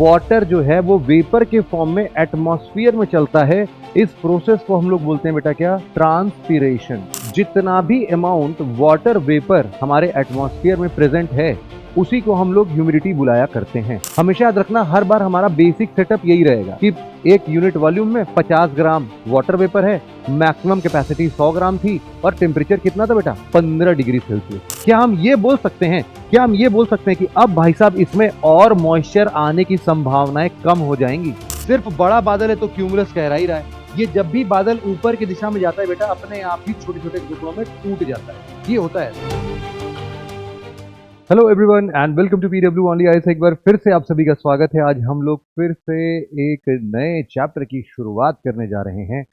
Water जो है वो वेपर के फॉर्म में एटमॉस्फेयर में चलता है। इस प्रोसेस को हम लोग बोलते हैं बेटा क्या? ट्रांसपीरेशन। जितना भी अमाउंट वाटर वेपर हमारे एटमॉस्फेयर में प्रेजेंट है उसी को हम लोग ह्यूमिडिटी बुलाया करते हैं। हमेशा याद रखना, हर बार हमारा बेसिक सेटअप यही रहेगा कि एक यूनिट वॉल्यूम में 50 ग्राम वाटर वेपर है, मैक्सिमम कैपेसिटी 100 ग्राम थी और टेम्परेचर कितना था बेटा? 15 डिग्री सेल्सियस। क्या हम ये बोल सकते हैं कि अब भाई साहब इसमें और मॉइस्चर आने की संभावनाएं कम हो जाएंगी? सिर्फ बड़ा बादल है तो क्यूमुलस कहला ही रहा है। ये जब भी बादल ऊपर की दिशा में जाता है बेटा, अपने आप ही छोटे छोटे टुकड़ों में टूट जाता है। ये होता है। Hello everyone and welcome to PW only IAS. एक बार फिर से आप सभी का स्वागत है। आज हम लोग फिर से एक नए चैप्टर की शुरुआत करने जा रहे हैं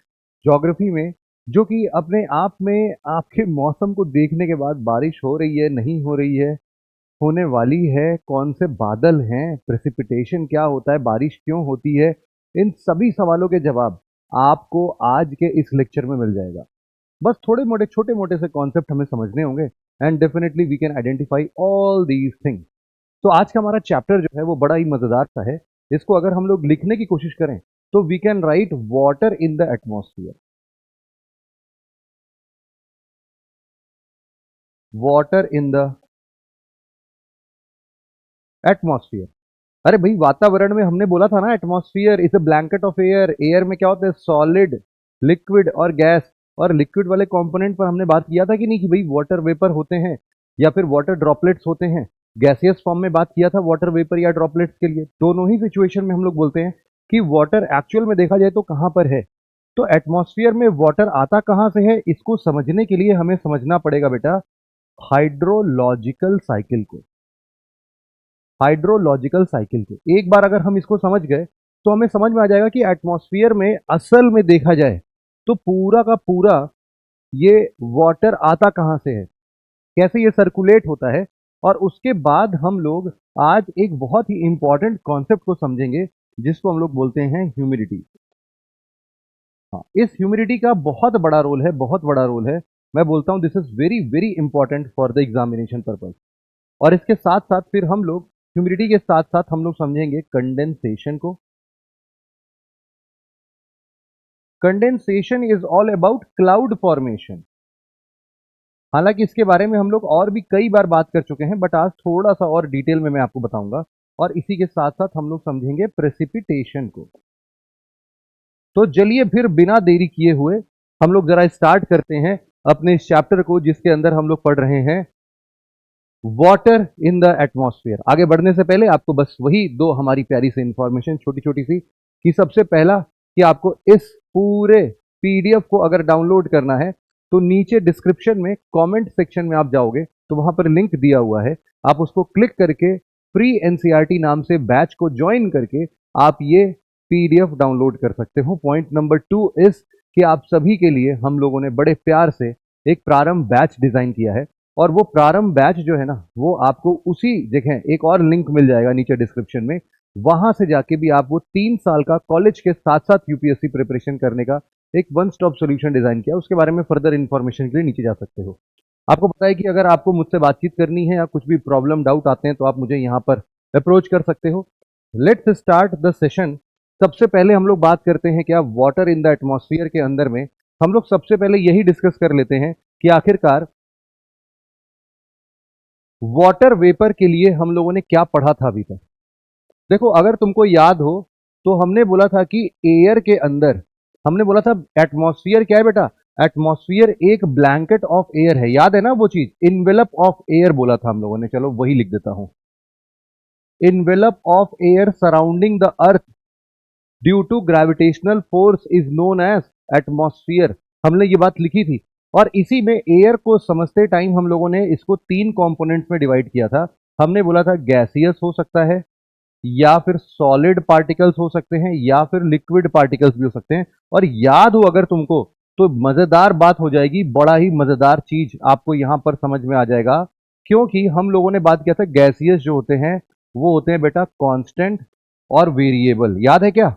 ज्योग्राफी में, जो कि अपने आप में आपके मौसम को देखने के बाद बारिश हो रही है, नहीं हो रही है, होने वाली है, कौन से बादल हैं, प्रेसिपिटेशन क्या होता है, बारिश क्यों होती है, इन सभी सवालों के जवाब आपको आज के इस लेक्चर में मिल जाएगा। बस थोड़े मोटे छोटे मोटे से कॉन्सेप्ट हमें समझने होंगे and definitely we can identify all these things. तो आज का हमारा चैप्टर जो है वो बड़ा ही मजेदार सा है। इसको अगर हम लोग लिखने की कोशिश करें तो we can write water in the atmosphere. Water in the atmosphere. अरे भाई, वातावरण में हमने बोला था ना, atmosphere is a blanket of air. Air में क्या होता है? सॉलिड, लिक्विड और गैस। और लिक्विड वाले कंपोनेंट पर हमने बात किया था कि नहीं, कि भाई वाटर वेपर होते हैं या फिर वाटर ड्रॉपलेट्स होते हैं। गैसियस फॉर्म में बात किया था वाटर वेपर या ड्रॉपलेट्स के लिए। दोनों ही सिचुएशन में हम लोग बोलते हैं कि वाटर एक्चुअल में देखा जाए तो कहां पर है। तो एटमॉस्फेयर में वाटर आता कहां से है, इसको समझने के लिए हमें समझना पड़ेगा बेटा हाइड्रोलॉजिकल साइकिल को। हाइड्रोलॉजिकल साइकिल के एक बार अगर हम इसको समझ गए तो हमें समझ में आ जाएगा कि एटमॉस्फेयर में असल में देखा जाए तो पूरा का पूरा ये वाटर आता कहां से है, कैसे ये सर्कुलेट होता है। और उसके बाद हम लोग आज एक बहुत ही इंपॉर्टेंट कॉन्सेप्ट को समझेंगे जिसको हम लोग बोलते हैं ह्यूमिडिटी। हाँ, इस ह्यूमिडिटी का बहुत बड़ा रोल है, बहुत बड़ा रोल है। मैं बोलता हूं this is very very important for the examination purpose. और इसके साथ साथ फिर हम लोग ह्यूमिडिटी के साथ साथ हम लोग समझेंगे कंडेंसेशन को। Condensation is all about cloud formation. हालांकि इसके बारे में हम लोग और भी कई बार बात कर चुके हैं, बट आज थोड़ा सा और डिटेल में मैं आपको बताऊंगा। और इसी के साथ साथ हम लोग समझेंगे प्रेसिपिटेशन को। तो चलिए फिर बिना देरी किए हुए हम लोग जरा स्टार्ट करते हैं अपने इस चैप्टर को, जिसके अंदर हम लोग पढ़ रहे हैं वाटर इन द एटमॉस्फेयर। आगे बढ़ने से पहले आपको बस वही दो हमारी प्यारी सी इंफॉर्मेशन छोटी छोटी सी, कि सबसे पहला कि आपको इस पूरे पीडीएफ को अगर डाउनलोड करना है तो नीचे डिस्क्रिप्शन में कमेंट सेक्शन में आप जाओगे तो वहां पर लिंक दिया हुआ है। आप उसको क्लिक करके फ्री एनसीईआरटी नाम से बैच को ज्वाइन करके आप ये पीडीएफ डाउनलोड कर सकते हो। पॉइंट नंबर 2 इस कि आप सभी के लिए हम लोगों ने बड़े प्यार से एक प्रारंभ बैच डिजाइन किया है। और वो प्रारंभ बैच जो है ना, वो आपको उसी जगह एक और लिंक मिल जाएगा नीचे डिस्क्रिप्शन में। वहां से जाके भी आप वो 3 साल का कॉलेज के साथ साथ यूपीएससी प्रिपरेशन करने का एक वन स्टॉप सॉल्यूशन डिजाइन किया। उसके बारे में फर्दर इन्फॉर्मेशन के लिए नीचे जा सकते हो। आपको पता है कि अगर आपको मुझसे बातचीत करनी है या कुछ भी प्रॉब्लम डाउट आते हैं तो आप मुझे यहाँ पर अप्रोच कर सकते हो। Let's start the session. सबसे पहले हम लोग बात करते हैं क्या वाटर इन द एटमॉस्फेयर के अंदर में। हम लोग सबसे पहले यही डिस्कस कर लेते हैं कि आखिरकार वाटर वेपर के लिए हम लोगों ने क्या पढ़ा था अभी तक। देखो, अगर तुमको याद हो तो हमने बोला था कि एयर के अंदर, हमने बोला था एटमॉस्फेयर क्या है बेटा? एटमॉस्फेयर एक ब्लैंकेट ऑफ एयर है। याद है ना वो चीज? इनवेलप ऑफ एयर बोला था हम लोगों ने। चलो वही लिख देता हूं, envelope of air surrounding the earth due to gravitational force is known as atmosphere. हमने ये बात लिखी थी। और इसी में एयर को समझते टाइम हम लोगों ने इसको 3 कंपोनेंट्स में डिवाइड किया था। हमने बोला था गैसियस हो सकता है, या फिर सॉलिड पार्टिकल्स हो सकते हैं, या फिर लिक्विड पार्टिकल्स भी हो सकते हैं। और याद हो अगर तुमको तो मजेदार बात हो जाएगी, बड़ा ही मजेदार चीज आपको यहां पर समझ में आ जाएगा। क्योंकि हम लोगों ने बात किया था गैसियस जो होते हैं वो होते हैं बेटा कांस्टेंट और वेरिएबल। याद है क्या?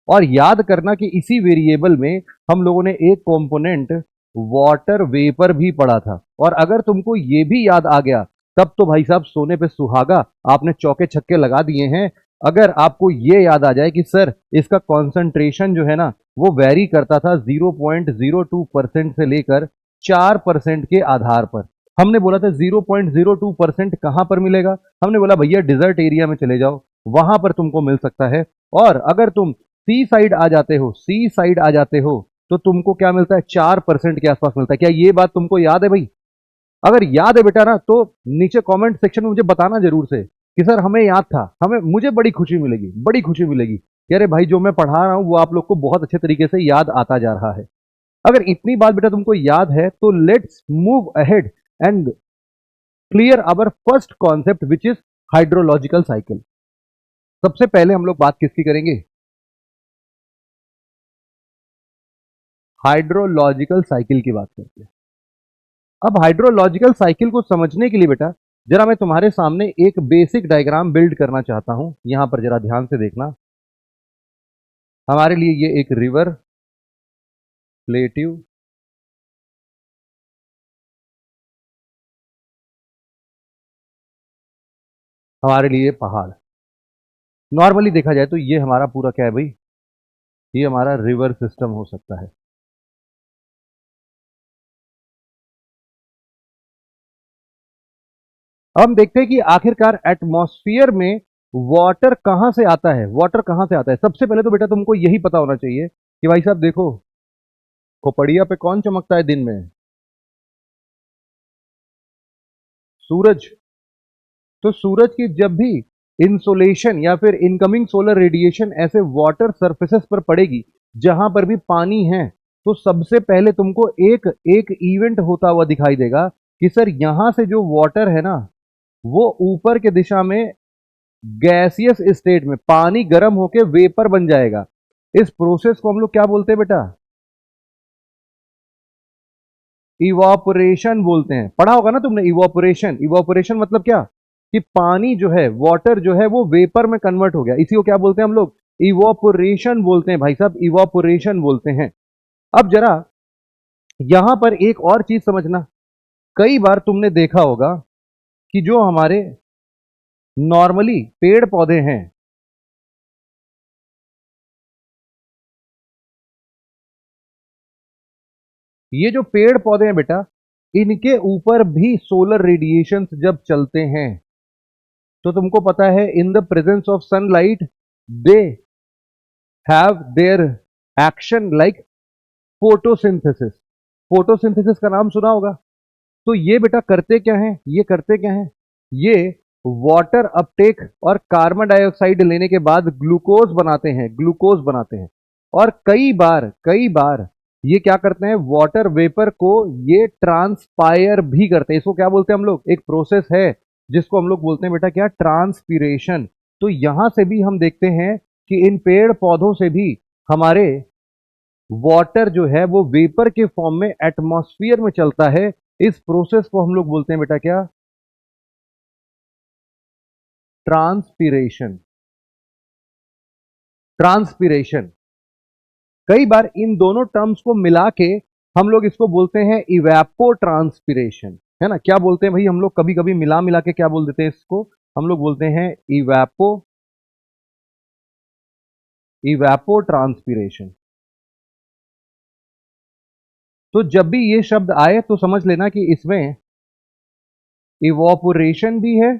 और याद करना कि इसी वेरिएबल में हम लोगों ने एक कंपोनेंट वाटर वेपर भी पढ़ा था। और अगर तुमको ये भी याद आ गया तब तो भाई साहब सोने पे सुहागा, आपने चौके छक्के लगा दिए हैं। अगर आपको ये याद आ जाए कि सर इसका कॉन्सेंट्रेशन जो है ना वो वेरी करता था 0.02% से लेकर 4% के आधार पर। हमने बोला था 0.02% कहां पर मिलेगा? हमने बोला भैया डिजर्ट एरिया में चले जाओ, वहां पर तुमको मिल सकता है। और अगर तुम सी साइड आ जाते हो, सी साइड आ जाते हो तो तुमको क्या मिलता है? 4% के आसपास मिलता है। क्या ये बात तुमको याद है भाई? अगर याद है बेटा ना तो नीचे कमेंट सेक्शन में मुझे बताना जरूर से कि सर हमें याद था, हमें मुझे बड़ी खुशी मिलेगी, बड़ी खुशी मिलेगी कि अरे भाई जो मैं पढ़ा रहा हूं वो आप लोग को बहुत अच्छे तरीके से याद आता जा रहा है। अगर इतनी बात बेटा तुमको याद है तो let's move ahead and clear our first concept which is hydrological cycle. सबसे पहले हम लोग बात किसकी करेंगे? हाइड्रोलॉजिकल साइकिल की बात करते हैं। अब हाइड्रोलॉजिकल साइकिल को समझने के लिए बेटा जरा मैं तुम्हारे सामने एक बेसिक डायग्राम बिल्ड करना चाहता हूं। यहां पर जरा ध्यान से देखना। हमारे लिए ये एक रिवर, प्लेट्यू, हमारे लिए पहाड़। नॉर्मली देखा जाए तो ये हमारा पूरा क्या है भाई? ये हमारा रिवर सिस्टम हो सकता है। अब हम देखते हैं कि आखिरकार एटमॉस्फेयर में वाटर कहां से आता है। वाटर कहां से आता है? सबसे पहले तो बेटा तुमको यही पता होना चाहिए कि भाई साहब देखो, खोपड़िया पे कौन चमकता है दिन में? सूरज। तो सूरज की जब भी इंसोलेशन या फिर इनकमिंग सोलर रेडिएशन ऐसे वाटर सरफेसेस पर पड़ेगी जहां पर भी पानी है, तो सबसे पहले तुमको एक एक इवेंट होता हुआ दिखाई देगा कि सर यहां से जो वाटर है ना वो ऊपर के दिशा में गैसियस स्टेट में पानी गर्म होके वेपर बन जाएगा। इस प्रोसेस को हम लोग क्या बोलते हैं बेटा? इवापोरेशन बोलते हैं। पढ़ा होगा ना तुमने इवापोरेशन। इवापोरेशन मतलब क्या? कि पानी जो है, वाटर जो है वो वेपर में कन्वर्ट हो गया। इसी को क्या बोलते हैं हम लोग? इवापोरेशन बोलते हैं भाई साहब, इवापोरेशन बोलते हैं। अब जरा यहां पर एक और चीज समझना। कई बार तुमने देखा होगा कि जो हमारे नॉर्मली पेड़ पौधे हैं, ये जो पेड़ पौधे हैं बेटा, इनके ऊपर भी सोलर रेडिएशन जब चलते हैं तो तुमको पता है in the presence of sunlight they have their action like photosynthesis. Photosynthesis का नाम सुना होगा। तो ये बेटा करते क्या हैं? ये करते क्या हैं? ये वाटर अपटेक और कार्बन डाइऑक्साइड लेने के बाद ग्लूकोज बनाते हैं, ग्लूकोज बनाते हैं। और कई बार ये क्या करते हैं? वाटर वेपर को ये ट्रांसपायर भी करते हैं। इसको क्या बोलते हैं हम लोग? एक प्रोसेस है जिसको हम लोग बोलते हैं बेटा क्या? ट्रांसपीरेशन। तो यहां से भी हम देखते हैं कि इन पेड़ पौधों से भी हमारे वाटर जो है वो वेपर के फॉर्म में एटमॉस्फेयर में चलता है। इस प्रोसेस को हम लोग बोलते हैं बेटा क्या? ट्रांसपीरेशन। ट्रांसपीरेशन। कई बार इन दोनों टर्म्स को मिला के हम लोग इसको बोलते हैं इवेपो ट्रांसपीरेशन, है ना? क्या बोलते हैं भाई हम लोग? कभी कभी मिला मिला के क्या बोल देते हैं इसको? हम लोग बोलते हैं इवेपो, इवेपो ट्रांसपीरेशन। तो जब भी ये शब्द आए तो समझ लेना कि इसमें इवोपोरेशन भी है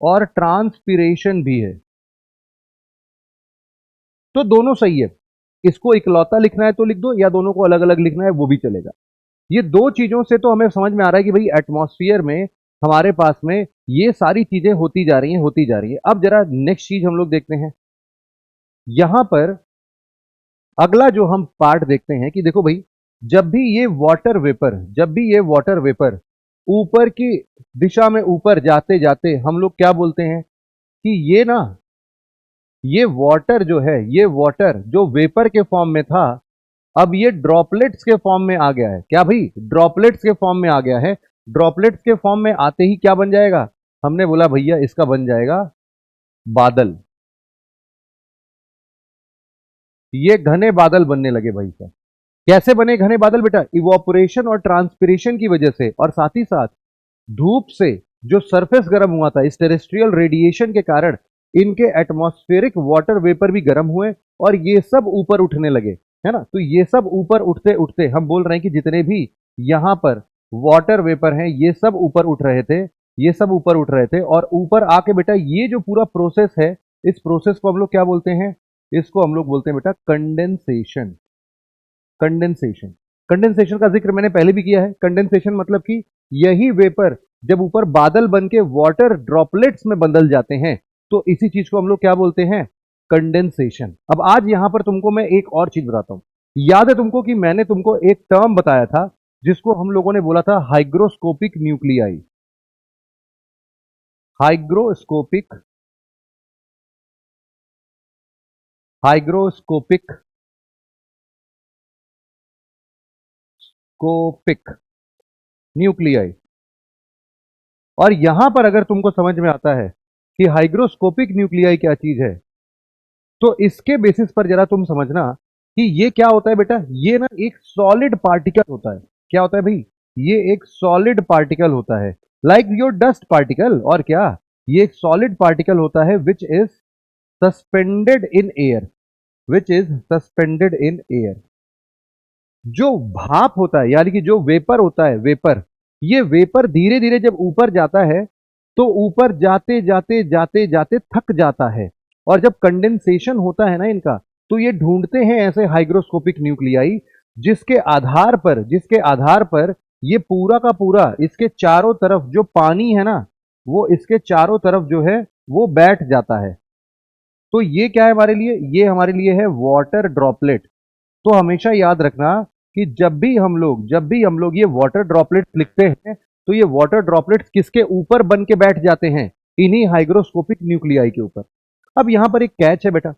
और ट्रांसपीरेशन भी है। तो दोनों सही है। इसको इकलौता लिखना है तो लिख दो, या दोनों को अलग अलग लिखना है वो भी चलेगा। ये दो चीजों से तो हमें समझ में आ रहा है कि भाई एटमॉस्फेयर में हमारे पास में ये सारी चीजें होती जा रही हैं, होती जा रही है। अब जरा नेक्स्ट चीज हम लोग देखते हैं। यहां पर अगला जो हम पार्ट देखते हैं कि देखो भाई, जब भी ये वाटर वेपर, जब भी ये वाटर वेपर ऊपर की दिशा में ऊपर जाते जाते हम लोग क्या बोलते हैं कि ये ना, ये वाटर जो है, ये वाटर जो वेपर के फॉर्म में था अब ये ड्रॉपलेट्स के फॉर्म में आ गया है। क्या भाई? ड्रॉपलेट्स के फॉर्म में आ गया है। ड्रॉपलेट्स के फॉर्म में आते ही क्या बन जाएगा? हमने बोला भैया इसका बन जाएगा बादल। ये घने बादल बनने लगे भाई साहब। कैसे बने घने बादल बेटा? इवोपोरेशन और ट्रांसपिरेशन की वजह से, और साथ ही साथ धूप से जो सरफेस गर्म हुआ था इस टेरेस्ट्रियल रेडिएशन के कारण इनके एटमॉस्फेरिक वाटर वेपर भी गर्म हुए और ये सब ऊपर उठने लगे, है ना। तो ये सब ऊपर उठते उठते हम बोल रहे हैं कि जितने भी यहां पर वाटर वेपर हैं ये सब ऊपर उठ रहे थे, ये सब ऊपर उठ रहे थे। और ऊपर आके बेटा ये जो पूरा प्रोसेस है, इस प्रोसेस को हम लोग क्या बोलते हैं? इसको हम लोग बोलते हैं बेटा कंडेंसेशन। कंडेंसेशन, कंडेंसेशन का जिक्र मैंने पहले भी किया है। कंडेंसेशन मतलब कि यही वेपर जब ऊपर बादल बन के वाटर ड्रॉपलेट्स में बदल जाते हैं तो इसी चीज को हम लोग क्या बोलते हैं? कंडेंसेशन। अब आज यहां पर तुमको मैं एक और चीज बताता हूं। याद है तुमको कि मैंने तुमको एक टर्म बताया था जिसको हम लोगों ने बोला था hygroscopic nuclei. Hygroscopic, hygroscopic scopic nuclei. और यहां पर अगर तुमको समझ में आता है कि हाइग्रोस्कोपिक न्यूक्लियाई क्या चीज है तो इसके बेसिस पर जरा तुम समझना कि ये क्या होता है बेटा। ये ना एक सॉलिड पार्टिकल होता है। क्या होता है भाई? ये एक सॉलिड पार्टिकल होता है, लाइक योर डस्ट पार्टिकल। और क्या? ये एक सॉलिड पार्टिकल होता है which is suspended in air, which is suspended in air. जो भाप होता है यानी कि जो वेपर होता है, वेपर, ये वेपर धीरे धीरे जब ऊपर जाता है तो ऊपर जाते जाते जाते जाते थक जाता है। और जब कंडेंसेशन होता है ना इनका, तो ये ढूंढते हैं ऐसे हाइग्रोस्कोपिक न्यूक्लियाई जिसके आधार पर ये पूरा का पूरा इसके चारों तरफ जो पानी है ना, वो इसके चारों तरफ जो है वो बैठ जाता है। तो ये क्या है हमारे लिए? ये हमारे लिए है वाटर ड्रॉपलेट। तो हमेशा याद रखना कि जब भी हम लोग ये वाटर ड्रॉपलेट्स लिखते हैं तो ये वाटर ड्रॉपलेट्स किसके ऊपर बन के बैठ जाते हैं? इन्हीं हाइग्रोस्कोपिक न्यूक्लियाई के ऊपर। अब यहां पर एक कैच है बेटा,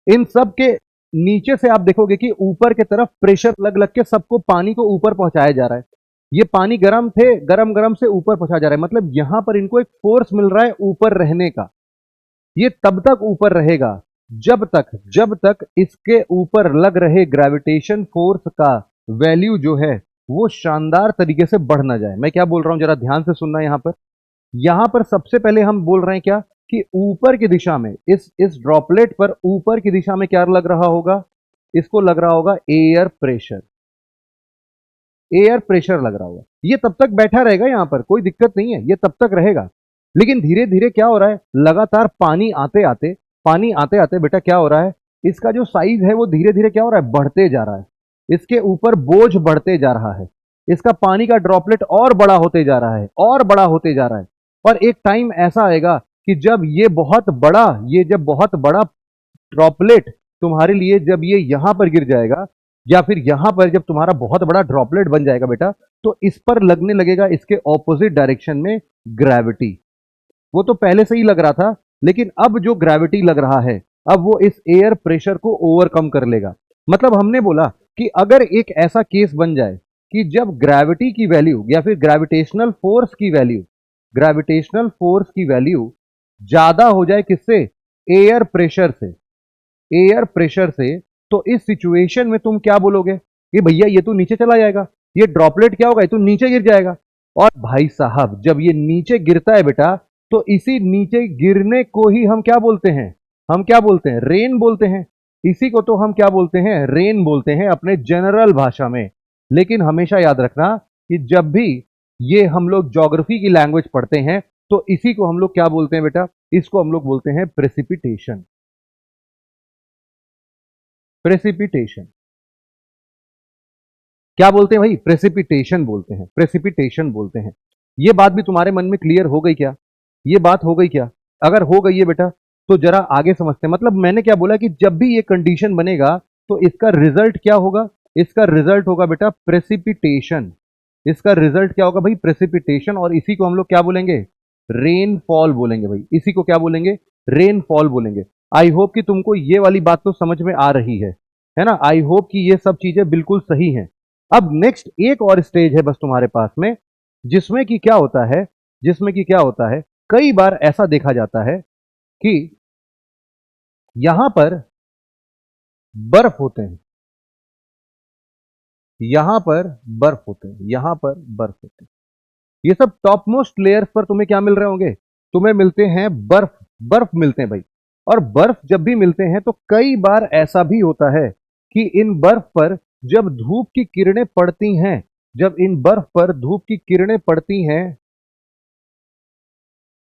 इन सब के नीचे से आप देखोगे कि ऊपर की तरफ प्रेशर लग लग के सबको पानी को ऊपर पहुंचाया जा रहा है। ये पानी गर्म थे, गरम गरम से ऊपर पहुंचाया जा रहा है, मतलब यहां पर इनको एक फोर्स मिल रहा है ऊपर रहने का। ये तब तक ऊपर रहेगा जब तक इसके ऊपर लग रहे ग्रेविटेशन फोर्स का वैल्यू जो है वो शानदार तरीके से बढ़ ना जाए। मैं क्या बोल रहा हूं जरा ध्यान से सुनना। यहां पर सबसे पहले हम बोल रहे हैं क्या कि ऊपर की दिशा में इस ड्रॉपलेट पर ऊपर की दिशा में क्या लग रहा होगा? इसको लग रहा होगा एयर प्रेशर। एयर प्रेशर लग रहा होगा। ये तब तक बैठा रहेगा, यहां पर कोई दिक्कत नहीं है, ये तब तक रहेगा। लेकिन धीरे धीरे क्या हो रहा है, लगातार पानी आते आते बेटा क्या हो रहा है, इसका जो साइज है वो धीरे धीरे क्या हो रहा है, बढ़ते जा रहा है। इसके ऊपर बोझ बढ़ते जा रहा है, इसका पानी का ड्रॉपलेट और बड़ा होते जा रहा है, और बड़ा होते जा रहा है। और एक टाइम ऐसा आएगा कि जब बहुत बड़ा ड्रॉपलेट तुम्हारे लिए जब ये यहां पर गिर जाएगा, या फिर यहां पर जब तुम्हारा बहुत बड़ा ड्रॉपलेट बन जाएगा बेटा, तो इस पर लगने लगेगा इसके ऑपोजिट डायरेक्शन में ग्रेविटी। वो तो पहले से ही लग रहा था, लेकिन अब जो ग्रेविटी लग रहा है, अब वो इस एयर प्रेशर को ओवरकम कर लेगा। मतलब हमने बोला कि अगर एक ऐसा केस बन जाए कि जब ग्रेविटी की वैल्यू या फिर ग्रेविटेशनल फोर्स की वैल्यू ज्यादा हो जाए किससे? एयर प्रेशर से। एयर प्रेशर से, तो इस सिचुएशन में तुम क्या बोलोगे कि भैया ये तो नीचे चला जाएगा, ये ड्रॉपलेट क्या होगा, ये तो नीचे गिर जाएगा। और भाई साहब जब ये नीचे गिरता है बेटा, तो इसी नीचे गिरने को ही हम क्या बोलते हैं? हम क्या बोलते हैं? रेन बोलते हैं। इसी को तो हम क्या बोलते हैं? रेन बोलते हैं अपने जनरल भाषा में। लेकिन हमेशा याद रखना कि जब भी ये हम लोग ज्योग्राफी की लैंग्वेज पढ़ते हैं तो इसी को हम लोग क्या बोलते हैं बेटा? इसको हम लोग बोलते हैं प्रेसिपिटेशन। प्रेसिपिटेशन क्या बोलते हैं भाई? प्रेसिपिटेशन बोलते हैं, प्रेसिपिटेशन बोलते हैं। ये बात भी तुम्हारे मन में क्लियर हो गई क्या? ये बात हो गई क्या? अगर हो गई है बेटा तो जरा आगे समझते हैं। मतलब मैंने क्या बोला कि जब भी ये कंडीशन बनेगा तो इसका रिजल्ट क्या होगा? इसका रिजल्ट होगा बेटा प्रेसिपिटेशन। इसका रिजल्ट क्या होगा भाई? प्रेसिपिटेशन। और इसी को हम लोग क्या बोलेंगे? रेनफॉल बोलेंगे भाई। इसी को क्या बोलेंगे? रेनफॉल बोलेंगे। आई होप कि तुमको ये वाली बात तो समझ में आ रही है ना। आई होप कि ये सब चीजें बिल्कुल सही हैं। अब नेक्स्ट एक और स्टेज है बस तुम्हारे पास में, जिसमें कि क्या होता है, कई बार ऐसा देखा जाता है कि यहां पर बर्फ होते हैं, यहां पर बर्फ होते हैं, यहां पर बर्फ होते हैं। ये सब टॉप मोस्ट लेयर्स पर तुम्हें क्या मिल रहे होंगे? तुम्हें मिलते हैं बर्फ, बर्फ मिलते हैं भाई। और बर्फ जब भी मिलते हैं तो कई बार ऐसा भी होता है कि इन बर्फ पर जब धूप की किरणें पड़ती हैं, जब इन बर्फ पर धूप की किरणें पड़ती हैं,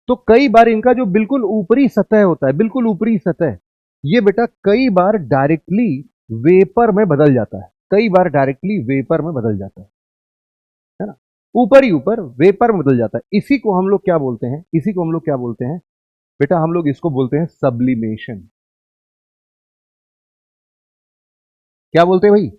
तो कई बार इनका जो बिल्कुल ऊपरी सतह होता है, बिल्कुल ऊपरी सतह, ये बेटा कई बार डायरेक्टली वेपर में बदल जाता है, कई बार डायरेक्टली वेपर में बदल जाता है ना। ऊपर ही ऊपर वेपर में बदल जाता है। इसी को हम लोग क्या बोलते हैं, इसी को हम लोग क्या बोलते हैं बेटा, हम लोग इसको बोलते हैं सब्लिमेशन। क्या बोलते हैं भाई?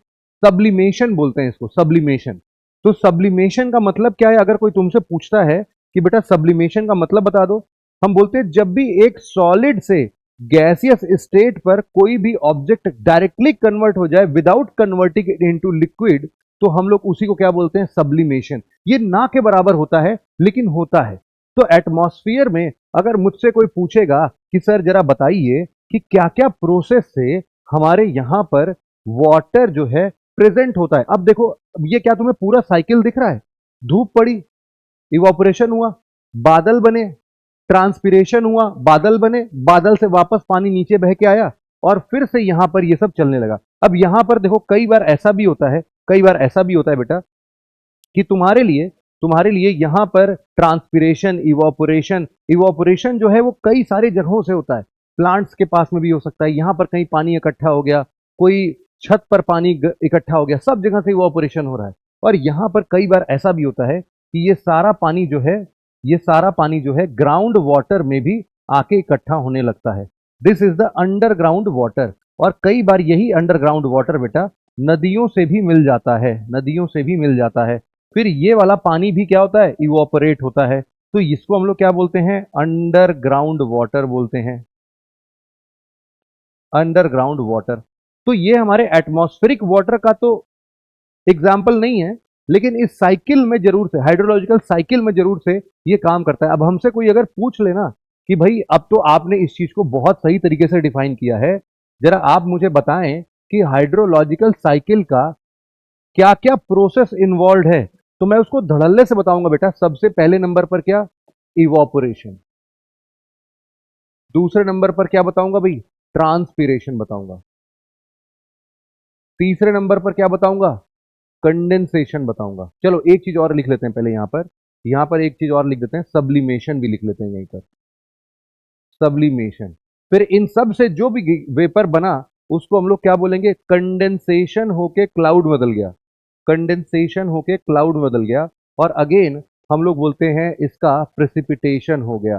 सब्लिमेशन बोलते हैं इसको, सब्लिमेशन। तो सब्लिमेशन का मतलब क्या है, अगर कोई तुमसे पूछता है कि बेटा सब्लिमेशन का मतलब बता दो, हम बोलते हैं जब भी एक सॉलिड से गैसियस स्टेट पर कोई भी ऑब्जेक्ट डायरेक्टली कन्वर्ट हो जाए without converting it into liquid, तो हम लोग उसी को क्या बोलते हैं? सब्लिमेशन। ये ना के बराबर होता है लेकिन होता है। तो एटमॉस्फेयर में अगर मुझसे कोई पूछेगा कि सर जरा बताइए कि क्या क्या प्रोसेस से हमारे यहां पर वाटर जो है प्रेजेंट होता है, अब देखो, ये क्या तुम्हें पूरा साइकिल दिख रहा है? धूप पड़ी, इवापोरेशन हुआ, बादल बने, ट्रांसपिरेशन हुआ, बादल बने, बादल से वापस पानी नीचे बह के आया, और फिर से यहां पर ये सब चलने लगा। अब यहां पर देखो, कई बार ऐसा भी होता है, कई बार ऐसा भी होता है बेटा कि तुम्हारे लिए यहां पर ट्रांसपिरेशन, इवापोरेशन, इवापोरेशन जो है वो कई सारी जगहों से होता है। प्लांट्स के पास में भी हो सकता है, यहां पर कहीं पानी इकट्ठा हो गया, कोई छत पर पानी इकट्ठा हो गया, सब जगह से इवापोरेशन हो रहा है। और यहां पर कई बार ऐसा भी होता है कि ये सारा पानी जो है ग्राउंड वाटर में भी आके इकट्ठा होने लगता है। This is the underground water. और कई बार यही अंडरग्राउंड वाटर बेटा नदियों से भी मिल जाता है, नदियों से भी मिल जाता है। फिर ये वाला पानी भी क्या होता है? इवोपरेट होता है। तो इसको हम लोग क्या बोलते हैं? अंडरग्राउंड वाटर बोलते हैं, अंडरग्राउंड वाटर। तो ये हमारे एटमॉस्फेरिक वाटर का तो एग्जाम्पल नहीं है, लेकिन इस साइकिल में जरूर से, हाइड्रोलॉजिकल साइकिल में जरूर से ये काम करता है। अब हमसे कोई अगर पूछ लेना कि भाई अब तो आपने इस चीज को बहुत सही तरीके से डिफाइन किया है, जरा आप मुझे बताएं कि हाइड्रोलॉजिकल साइकिल का क्या क्या प्रोसेस इन्वॉल्व है, तो मैं उसको धड़ल्ले से बताऊंगा बेटा। सबसे पहले नंबर पर क्या? इवोपोरेशन। दूसरे नंबर पर क्या बताऊंगा भाई? ट्रांसपीरेशन बताऊंगा। तीसरे नंबर पर क्या बताऊंगा? कंडेंसेशन बताऊंगा। चलो एक चीज और लिख लेते हैं पहले, यहां पर एक चीज और लिख देते हैं, सब्लिमेशन भी लिख लेते हैं यहीं पर, सब्लिमेशन। फिर इन सब से जो भी वेपर बना उसको हम लोग क्या बोलेंगे? कंडेंसेशन होके क्लाउड बदल गया, कंडेंसेशन होके क्लाउड बदल गया। और अगेन हम लोग बोलते हैं इसका प्रेसिपिटेशन हो गया।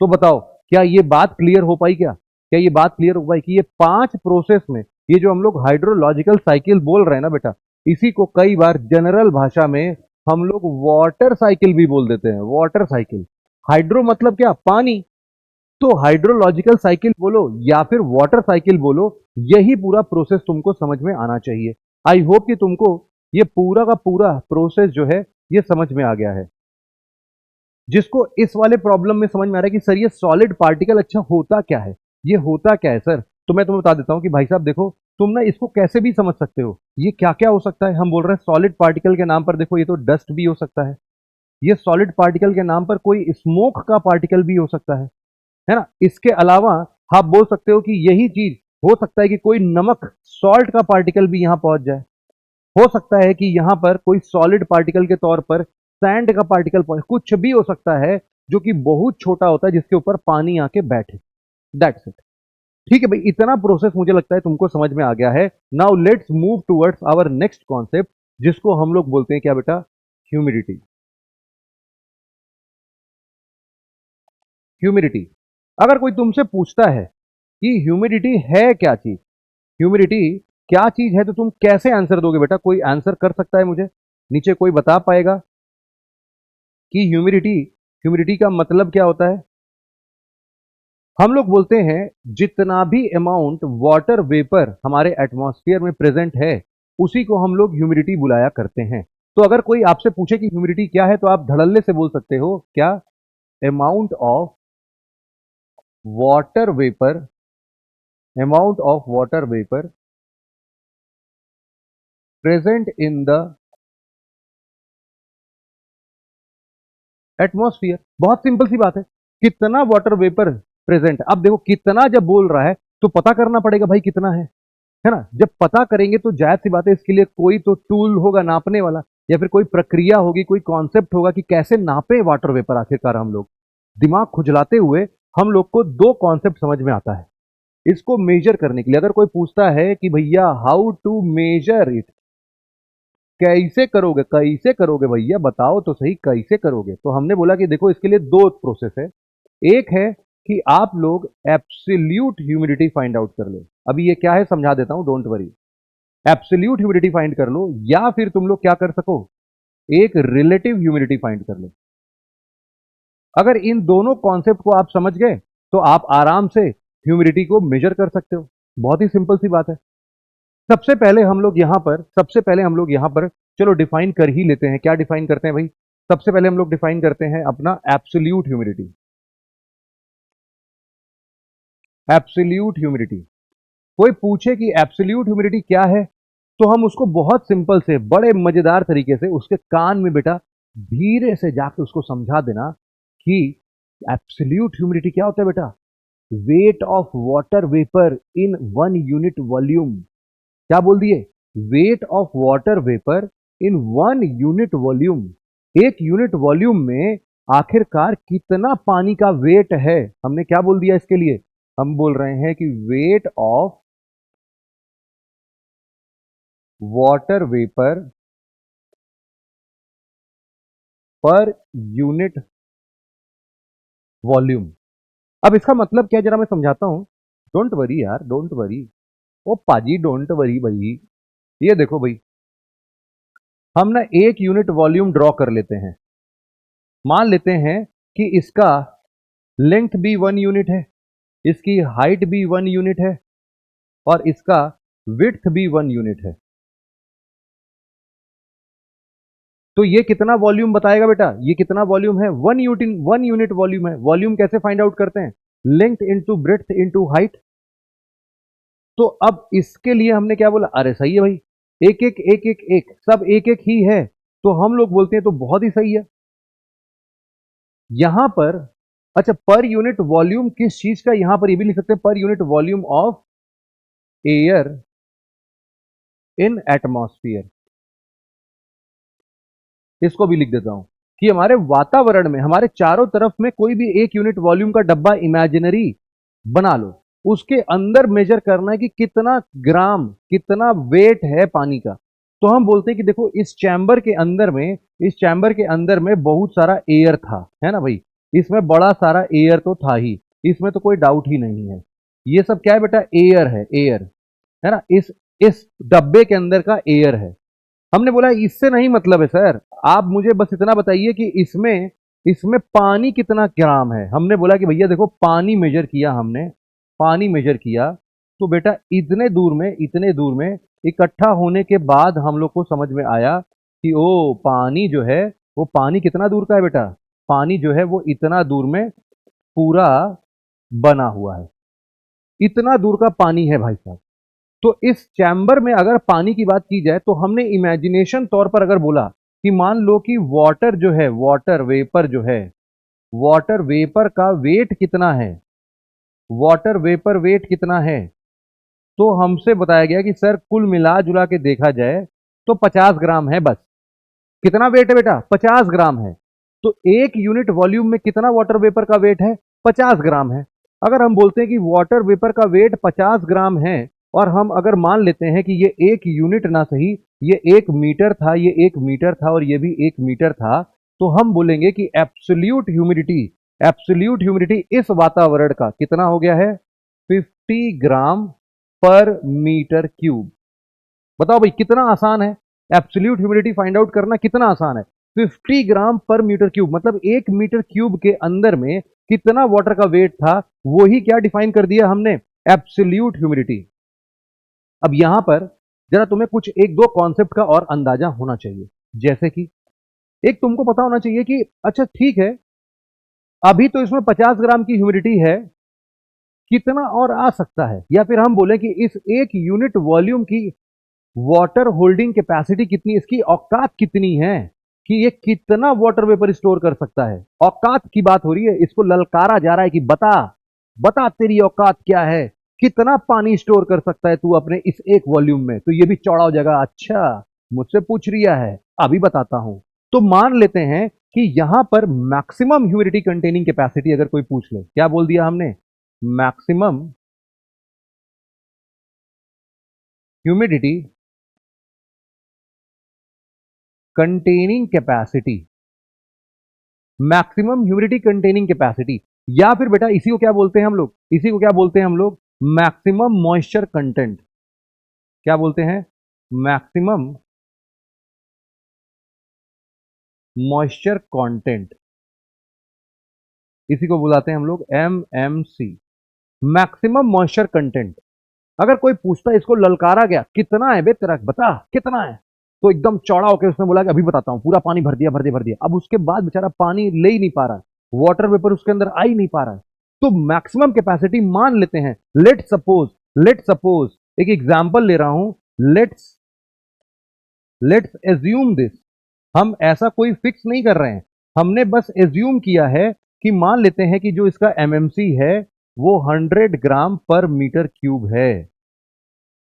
तो बताओ, क्या ये बात क्लियर हो पाई? क्या ये बात क्लियर हो पाई कि ये 5 प्रोसेस में, ये जो हम लोग हाइड्रोलॉजिकल साइकिल बोल रहे हैं ना बेटा, इसी को कई बार जनरल भाषा में हम लोग वाटर साइकिल भी बोल देते हैं, वाटर साइकिल। हाइड्रो मतलब क्या? पानी। तो हाइड्रोलॉजिकल साइकिल बोलो या फिर वाटर साइकिल बोलो, यही पूरा प्रोसेस तुमको समझ में आना चाहिए। आई होप कि तुमको ये पूरा का पूरा प्रोसेस जो है ये समझ में आ गया है। जिसको इस वाले प्रॉब्लम में समझ में आ रहा है कि सर ये सॉलिड पार्टिकल अच्छा होता क्या है, ये होता क्या है सर, तो मैं तुम्हें बता देता हूं कि भाई साहब देखो, तुम ना इसको कैसे भी समझ सकते हो। ये क्या क्या हो सकता है? हम बोल रहे हैं सॉलिड पार्टिकल के नाम पर, देखो ये तो डस्ट भी हो सकता है, ये सॉलिड पार्टिकल के नाम पर कोई स्मोक का पार्टिकल भी हो सकता है ना। इसके अलावा आप बोल सकते हो कि यही चीज हो सकता है कि कोई नमक, सॉल्ट का पार्टिकल भी यहां पहुंच जाए। हो सकता है कि यहां पर कोई सॉलिड पार्टिकल के तौर पर सैंड का पार्टिकल, कुछ भी हो सकता है जो कि बहुत छोटा होता है जिसके ऊपर पानी आके बैठे। That's it. ठीक है भाई, इतना प्रोसेस मुझे लगता है तुमको समझ में आ गया है। Now let's move towards our next concept, जिसको हम लोग बोलते हैं क्या बेटा? ह्यूमिडिटी। ह्यूमिडिटी। अगर कोई तुमसे पूछता है कि ह्यूमिडिटी है क्या चीज, ह्यूमिडिटी क्या चीज है, तो तुम कैसे आंसर दोगे बेटा? कोई आंसर कर सकता है मुझे? नीचे कोई बता पाएगा कि ह्यूमिडिटी का मतलब क्या होता है? हम लोग बोलते हैं जितना भी अमाउंट वाटर वेपर हमारे एटमॉस्फेयर में प्रेजेंट है, उसी को हम लोग ह्यूमिडिटी बुलाया करते हैं। तो अगर कोई आपसे पूछे कि ह्यूमिडिटी क्या है, तो आप धड़ल्ले से बोल सकते हो क्या? Amount of water vapour, amount of water vapour present in the atmosphere. बहुत सिंपल सी बात है, कितना वाटर वेपर प्रेजेंट। अब देखो कितना जब बोल रहा है तो पता करना पड़ेगा भाई कितना है ना। जब पता करेंगे तो जायज सी बात है इसके लिए कोई तो टूल होगा नापने वाला, या फिर कोई प्रक्रिया होगी, कोई कॉन्सेप्ट होगा कि कैसे नापे वाटर वेपर। आखिरकार हम लोग दिमाग खुजलाते हुए हम लोग को दो कॉन्सेप्ट समझ में आता है इसको मेजर करने के लिए। अगर कोई पूछता है कि भैया हाउ टू मेजर इट, कैसे करोगे भैया बताओ तो सही कैसे करोगे, तो हमने बोला कि देखो इसके लिए दो प्रोसेस है। एक है कि आप लोग एब्सोल्यूट ह्यूमिडिटी फाइंड आउट कर लो। अभी ये क्या है समझा देता हूं, don't worry. Absolute humidity find कर लो, या फिर तुम लोग क्या कर सको, एक रिलेटिव ह्यूमिडिटी फाइंड कर लो। अगर इन दोनों कॉन्सेप्ट को आप समझ गए तो आप आराम से ह्यूमिडिटी को मेजर कर सकते हो। बहुत ही सिंपल सी बात है। सबसे पहले हम लोग यहां पर चलो डिफाइन कर ही लेते हैं। क्या डिफाइन करते हैं भाई? सबसे पहले हम लोग डिफाइन करते हैं अपना एब्सोल्यूट ह्यूमिडिटी। एब्सोल्यूट ह्यूमिडिटी, कोई पूछे कि एब्सोल्यूट ह्यूमिडिटी क्या है, तो हम उसको बहुत सिंपल से बड़े मजेदार तरीके से उसके कान में बेटा धीरे से जाके उसको समझा देना कि एब्सोल्यूट ह्यूमिडिटी क्या होता है बेटा। Weight of water vapour in 1 unit volume. क्या बोल दिए? Weight of water vapour in 1 unit volume. एक यूनिट वॉल्यूम में आखिरकार कितना पानी का वेट है, हमने क्या बोल दिया इसके लिए? हम बोल रहे हैं कि weight of water vapour per unit volume. अब इसका मतलब क्या है जरा मैं समझाता हूं। डोंट वरी यार, डोंट वरी। ओ पाजी डोंट वरी भाई। ये देखो भाई, हम ना एक यूनिट वॉल्यूम ड्रॉ कर लेते हैं। मान लेते हैं कि इसका लेंथ भी 1 यूनिट है, इसकी हाइट भी 1 यूनिट है, और इसका विड्थ भी 1 यूनिट है। तो ये कितना वॉल्यूम बताएगा बेटा? ये कितना वॉल्यूम है? 1 यूनिट वॉल्यूम है। वॉल्यूम कैसे फाइंड आउट करते हैं? Length into breadth into height. तो अब इसके लिए हमने क्या बोला? अरे सही है भाई, एक एक एक एक एक सब एक एक ही है, तो हम लोग बोलते हैं तो बहुत ही सही है। यहां पर अच्छा, पर यूनिट वॉल्यूम किस चीज का, यहां पर ये भी लिख सकते हैं per unit volume of air in atmosphere. इसको भी लिख देता हूं कि हमारे वातावरण में, हमारे चारों तरफ में कोई भी एक यूनिट वॉल्यूम का डब्बा इमेजिनरी बना लो, उसके अंदर मेजर करना है कि कितना ग्राम, कितना वेट है पानी का। तो हम बोलते हैं कि देखो इस चैम्बर के अंदर में बहुत सारा एयर था, है ना भाई। इसमें बड़ा सारा एयर तो था ही, इसमें तो कोई डाउट ही नहीं है। ये सब क्या है बेटा? एयर है, एयर है ना। इस डब्बे के अंदर का एयर है। हमने बोला इससे नहीं मतलब है सर, आप मुझे बस इतना बताइए कि इसमें इसमें पानी कितना ग्राम है। हमने बोला कि भैया देखो पानी मेजर किया हमने, पानी मेजर किया, तो बेटा इतने दूर में इकट्ठा होने के बाद हम लोग को समझ में आया कि ओ पानी जो है वो पानी कितना दूर का है बेटा। पानी जो है वो इतना दूर में पूरा बना हुआ है, इतना दूर का पानी है भाई साहब। तो इस चैम्बर में अगर पानी की बात की जाए तो हमने इमेजिनेशन तौर पर अगर बोला कि मान लो कि वाटर जो है, वाटर वेपर जो है, वाटर वेपर का वेट कितना है, वाटर वेपर वेट कितना है, तो हमसे बताया गया कि सर कुल मिला जुला के देखा जाए तो 50 ग्राम है बस। कितना वेट है बेटा? 50 ग्राम है। तो एक यूनिट वॉल्यूम में कितना वाटर वेपर का वेट है? 50 ग्राम है। अगर हम बोलते हैं कि वाटर वेपर का वेट 50 ग्राम है, और हम अगर मान लेते हैं कि ये एक यूनिट ना सही, ये 1 मीटर था, ये 1 मीटर था, और ये भी 1 मीटर था, तो हम बोलेंगे कि एब्सोल्यूट ह्यूमिडिटी इस वातावरण का कितना हो गया है? 50 ग्राम पर मीटर क्यूब। बताओ भाई कितना आसान है एब्सोल्यूट ह्यूमिडिटी फाइंड आउट करना, कितना आसान है। 50 ग्राम पर मीटर क्यूब मतलब 1 मीटर क्यूब के अंदर में कितना वाटर का वेट था, वो ही क्या डिफाइन कर दिया हमने? Absolute humidity. अब यहां पर जरा तुम्हें कुछ एक दो कॉन्सेप्ट का और अंदाजा होना चाहिए। जैसे कि एक तुमको पता होना चाहिए कि अच्छा ठीक है, अभी तो इसमें 50 ग्राम की ह्यूमिडिटी है, कितना और आ सकता है, या फिर हम बोले कि इस एक यूनिट वॉल्यूम की वाटर होल्डिंग कैपेसिटी कितनी, इसकी औकात कितनी है। कि ये कितना वाटर वेपर स्टोर कर सकता है। औकात की बात हो रही है, इसको ललकारा जा रहा है कि बता बता तेरी औकात क्या है, कितना पानी स्टोर कर सकता है तू अपने इस एक वॉल्यूम में। तो ये भी चौड़ा हो जाएगा, अच्छा मुझसे पूछ रिया है, अभी बताता हूं। तो मान लेते हैं कि यहां पर मैक्सिमम ह्यूमिडिटी कंटेनिंग कैपेसिटी अगर कोई पूछ ले, क्या बोल दिया हमने, maximum humidity containing capacity, maximum humidity containing capacity, या फिर बेटा इसी को क्या बोलते हैं हम लोग, इसी को क्या बोलते हैं हम लोग, मैक्सिमम मॉइस्चर कंटेंट। क्या बोलते हैं, मैक्सिमम मॉइस्चर कंटेंट, इसी को बुलाते हैं हम लोग एमएमसी, मैक्सिमम मॉइस्चर कंटेंट। अगर कोई पूछता है, इसको ललकारा गया, कितना है बे तेरा, बता कितना है, तो एकदम चौड़ा होकर उसने बोला कि अभी बताता हूं, पूरा पानी भर दिया भर दिया भर दिया। अब उसके बाद बेचारा पानी ले ही नहीं पा रहा है, वाटर वेपर उसके अंदर आ ही नहीं पा रहा है। तो मैक्सिमम कैपेसिटी मान लेते हैं, लेट सपोज एक एग्जांपल ले रहा हूं, लेट्स लेट्स एज्यूम दिस, हम ऐसा कोई फिक्स नहीं कर रहे हैं, हमने बस एज्यूम किया है कि मान लेते हैं कि जो इसका एमएमसी है वो 100 ग्राम पर मीटर क्यूब है।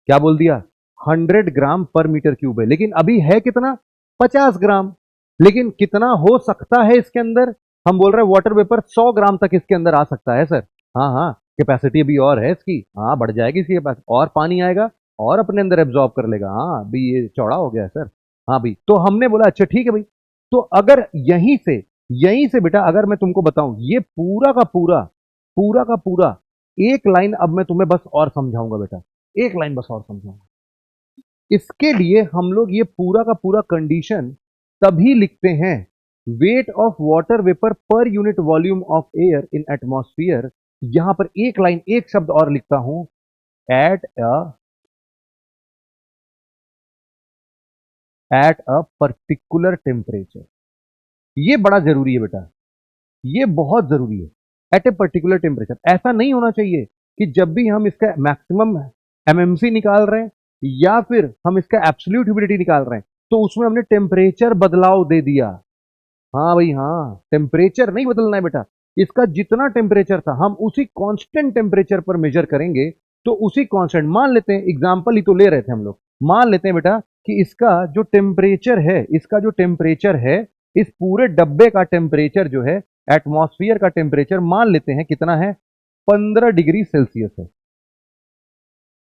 क्या बोल दिया, 100 ग्राम पर मीटर क्यूब है, लेकिन अभी है कितना, 50 ग्राम। लेकिन कितना हो सकता है इसके अंदर, हम बोल रहे हैं वाटर वेपर 100 ग्राम तक इसके अंदर आ सकता है सर। हाँ हाँ, कैपेसिटी अभी और है इसकी, हाँ बढ़ जाएगी इसकी कैपेसिटी, और पानी आएगा और अपने अंदर एब्जॉर्ब कर लेगा। हाँ अभी ये चौड़ा हो गया है सर। हाँ भाई, तो हमने बोला अच्छा ठीक है भाई। तो अगर यहीं से बेटा अगर मैं तुमको बताऊं, ये पूरा का पूरा एक लाइन, अब मैं तुम्हें बस और समझाऊंगा बेटा, एक लाइन बस और समझाऊंगा। इसके लिए हम लोग ये पूरा का पूरा कंडीशन तभी लिखते हैं, weight of water vapour per unit volume of air in atmosphere. यहां पर एक लाइन, एक शब्द और लिखता हूं, एट अ पर्टिकुलर टेम्परेचर। ये बड़ा जरूरी है बेटा, ये बहुत जरूरी है, एट ए पर्टिकुलर टेम्परेचर। ऐसा नहीं होना चाहिए कि जब भी हम इसका मैक्सिमम एमएमसी निकाल रहे हैं या फिर हम इसका एब्सोल्यूट ह्यूमिडिटी निकाल रहे हैं तो उसमें हमने टेम्परेचर बदलाव दे दिया। हाँ भाई हाँ, टेम्परेचर नहीं बदलना है बेटा, इसका जितना टेम्परेचर था हम उसी कांस्टेंट टेम्परेचर पर मेजर करेंगे। तो उसी कांस्टेंट, मान लेते हैं एग्जांपल ही तो ले रहे थे हम लोग, मान लेते हैं बेटा कि इसका जो टेम्परेचर है, इस पूरे डब्बे का टेम्परेचर जो है, एटमॉस्फेयर का टेम्परेचर मान लेते हैं कितना है, 15 डिग्री सेल्सियस है।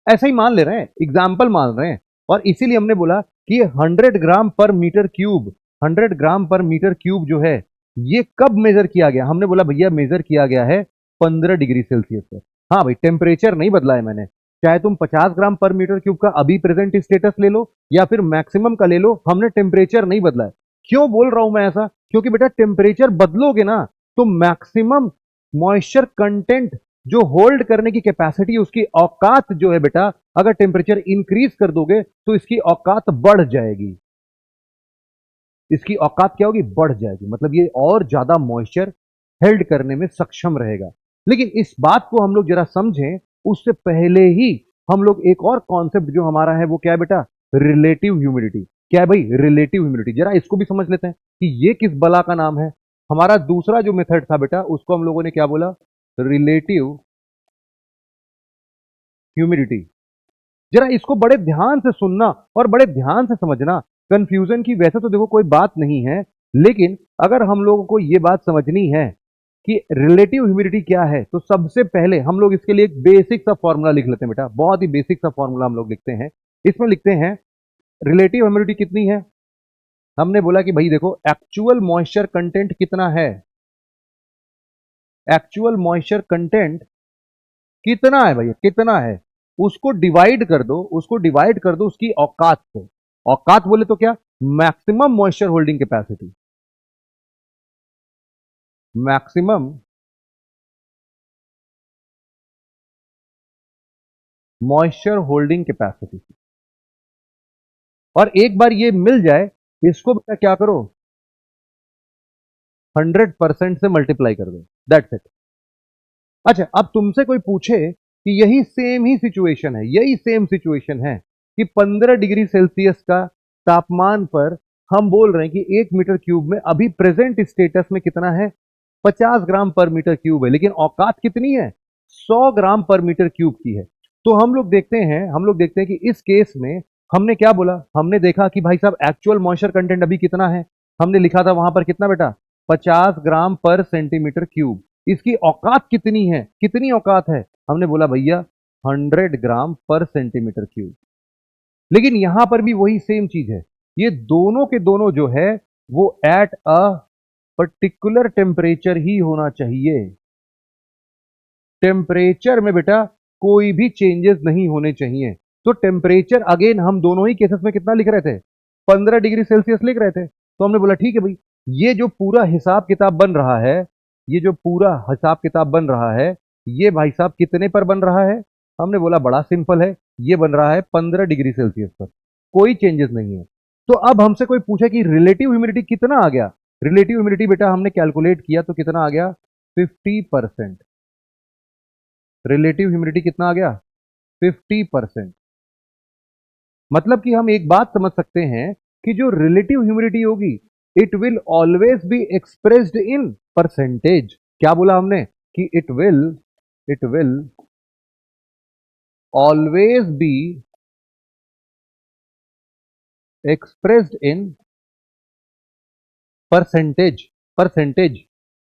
ऐसा ही मान ले रहे हैं, एग्जाम्पल मान रहे हैं। और इसीलिए हमने बोला कि 100 ग्राम पर मीटर क्यूब, 100 ग्राम पर मीटर क्यूब जो है, ये कब मेजर किया गया, हमने बोला भैया मेजर किया गया है 15 डिग्री सेल्सियस पर। हाँ भाई, टेम्परेचर नहीं बदला है मैंने, चाहे तुम 50 ग्राम पर मीटर क्यूब का अभी प्रेजेंट स्टेटस ले लो या फिर मैक्सिमम का ले लो, हमने टेम्परेचर नहीं बदला है। क्यों बोल रहा हूं मैं ऐसा, क्योंकि बेटा टेम्परेचर बदलोगे ना तो मैक्सिमम मॉइस्चर कंटेंट जो होल्ड करने की कैपेसिटी, उसकी औकात जो है बेटा, अगर टेम्परेचर इंक्रीज कर दोगे तो इसकी औकात बढ़ जाएगी। इसकी औकात क्या होगी, बढ़ जाएगी, मतलब ये और ज्यादा मॉइस्चर हेल्ड करने में सक्षम रहेगा। लेकिन इस बात को हम लोग जरा समझें, उससे पहले ही हम लोग एक और कॉन्सेप्ट जो हमारा है वो क्या है बेटा, रिलेटिव ह्यूमिडिटी। क्या है भाई, रिलेटिव ह्यूमिडिटी, जरा इसको भी समझ लेते हैं कि ये किस बला का नाम है। हमारा दूसरा जो मेथड था बेटा, उसको हम लोगों ने क्या बोला, रिलेटिव ह्यूमिडिटी। जरा इसको बड़े ध्यान से सुनना और बड़े ध्यान से समझना। कंफ्यूजन की वैसे तो देखो कोई बात नहीं है, लेकिन अगर हम लोगों को यह बात समझनी है कि रिलेटिव ह्यूमिडिटी क्या है, तो सबसे पहले हम लोग इसके लिए एक बेसिक सा फॉर्मूला लिख लेते हैं बेटा, बहुत ही बेसिक सा फॉर्मूला हम लोग लिखते हैं। इसमें लिखते हैं रिलेटिव ह्यूमिडिटी कितनी है, हमने बोला कि भाई देखो एक्चुअल मॉइस्चर कंटेंट कितना है, एक्चुअल मॉइस्चर कंटेंट कितना है भैया, कितना है, उसको डिवाइड कर दो, उसको डिवाइड कर दो उसकी औकात से। औकात बोले तो क्या, maximum moisture holding capacity, maximum moisture holding capacity. और एक बार ये मिल जाए, इसको क्या करो, 100% से मल्टीप्लाई कर दो, दैट्स इट। अच्छा, अब तुमसे कोई पूछे कि यही सेम ही सिचुएशन है, यही सेम सिचुएशन है कि 15 डिग्री सेल्सियस का तापमान पर हम बोल रहे हैं कि 1 मीटर क्यूब में अभी प्रेजेंट स्टेटस में कितना है, 50 ग्राम पर मीटर क्यूब है, लेकिन औकात कितनी है, 100 ग्राम पर मीटर क्यूब की है। तो हम लोग देखते हैं कि इस केस में हमने क्या बोला, हमने देखा कि भाई साहब एक्चुअल मॉइस्चर कंटेंट अभी कितना है, हमने लिखा था वहां पर कितना बेटा, 50 ग्राम पर सेंटीमीटर क्यूब। इसकी औकात कितनी है, कितनी औकात है, हमने बोला भैया 100 ग्राम पर सेंटीमीटर क्यूब। लेकिन यहां पर भी वही सेम चीज है, ये दोनों के दोनों जो है वो एट अ पर्टिकुलर टेम्परेचर ही होना चाहिए। टेम्परेचर में बेटा कोई भी चेंजेस नहीं होने चाहिए। तो टेम्परेचर अगेन हम दोनों ही केसेस में कितना लिख रहे थे, 15 डिग्री सेल्सियस लिख रहे थे। तो हमने बोला ठीक है भाई, ये जो पूरा हिसाब किताब बन रहा है, ये जो पूरा हिसाब किताब बन रहा है, ये भाई साहब कितने पर बन रहा है, हमने बोला बड़ा सिंपल है, ये बन रहा है 15 डिग्री सेल्सियस पर, कोई चेंजेस नहीं है। तो अब हमसे कोई पूछे कि रिलेटिव ह्यूमिडिटी कितना आ गया, रिलेटिव ह्यूमिडिटी बेटा हमने कैलकुलेट किया तो कितना आ गया, 50%। रिलेटिव ह्यूमिडिटी कितना आ गया, 50%। मतलब कि हम एक बात समझ सकते हैं कि जो रिलेटिव ह्यूमिडिटी होगी, it will always be expressed in percentage. क्या बोला हमने कि it will always be expressed in percentage. Percentage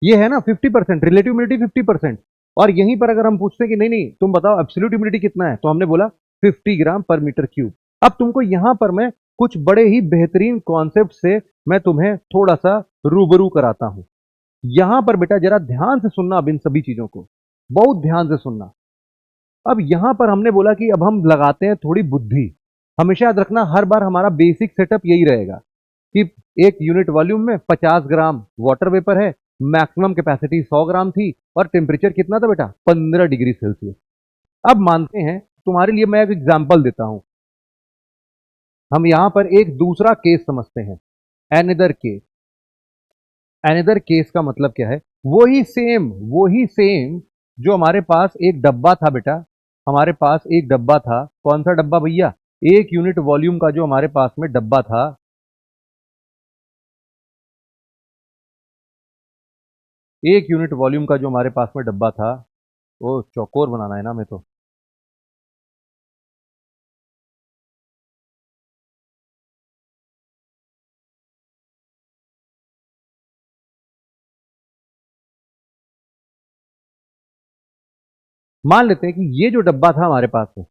ये है ना 50%, रिलेटिव ह्यूमिडिटी 50%। और यहीं पर अगर हम पूछते हैं कि नहीं नहीं तुम बताओ एब्सोल्यूट ह्यूमिडिटी कितना है, तो हमने बोला 50 ग्राम पर मीटर क्यूब। अब तुमको यहां पर मैं कुछ बड़े ही बेहतरीन कॉन्सेप्ट से मैं तुम्हें थोड़ा सा रूबरू कराता हूं। यहां पर बेटा जरा ध्यान से सुनना, अब इन सभी चीजों को बहुत ध्यान से सुनना। अब यहां पर हमने बोला कि अब हम लगाते हैं थोड़ी बुद्धि। हमेशा याद रखना, हर बार हमारा बेसिक सेटअप यही रहेगा कि एक यूनिट वॉल्यूम में 50 ग्राम वाटर वेपर है, मैक्सिमम कैपेसिटी 100 ग्राम थी, और टेम्परेचर कितना था बेटा, 15 डिग्री सेल्सियस। अब मानते हैं, तुम्हारे लिए मैं एक एग्जाम्पल देता हूं। हम यहां पर एक दूसरा केस समझते हैं, एनदर केस। एनदर केस का मतलब क्या है, वही सेम जो हमारे पास एक डब्बा था बेटा, हमारे पास एक डब्बा था, कौन सा डब्बा भैया, 1 यूनिट वॉल्यूम का जो हमारे पास में डब्बा था, 1 यूनिट वॉल्यूम का जो हमारे पास में डब्बा था, वो चौकोर बनाना है ना हमें तो। मान लेते हैं कि ये जो डब्बा था हमारे पास में,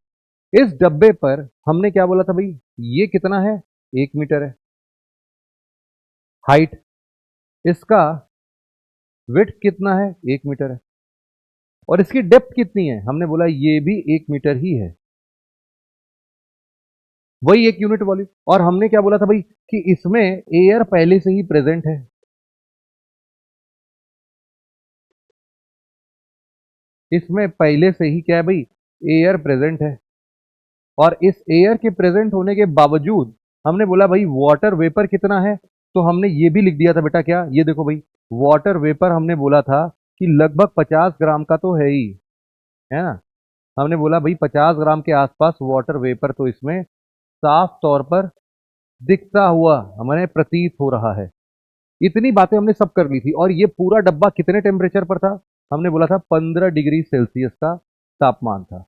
इस डब्बे पर हमने क्या बोला था भाई, ये कितना है, 1 मीटर है हाइट, इसका विड्थ कितना है, 1 मीटर है, और इसकी डेप्थ कितनी है, हमने बोला ये भी 1 मीटर ही है, वही 1 यूनिट वॉल्यूम। और हमने क्या बोला था भाई कि इसमें एयर पहले से ही प्रेजेंट है, इसमें पहले से ही क्या है भाई, एयर प्रेजेंट है। और इस एयर के प्रेजेंट होने के बावजूद हमने बोला भाई वाटर वेपर कितना है, तो हमने ये भी लिख दिया था बेटा, क्या, ये देखो भाई, वाटर वेपर हमने बोला था कि लगभग 50 ग्राम का तो है ही, है ना। हमने बोला भाई 50 ग्राम के आसपास वाटर वेपर तो इसमें साफ तौर पर दिखता हुआ हमें प्रतीत हो रहा है। इतनी बातें हमने सब कर ली थी, और ये पूरा डब्बा कितने टेम्परेचर पर था, हमने बोला था 15 डिग्री सेल्सियस का तापमान था।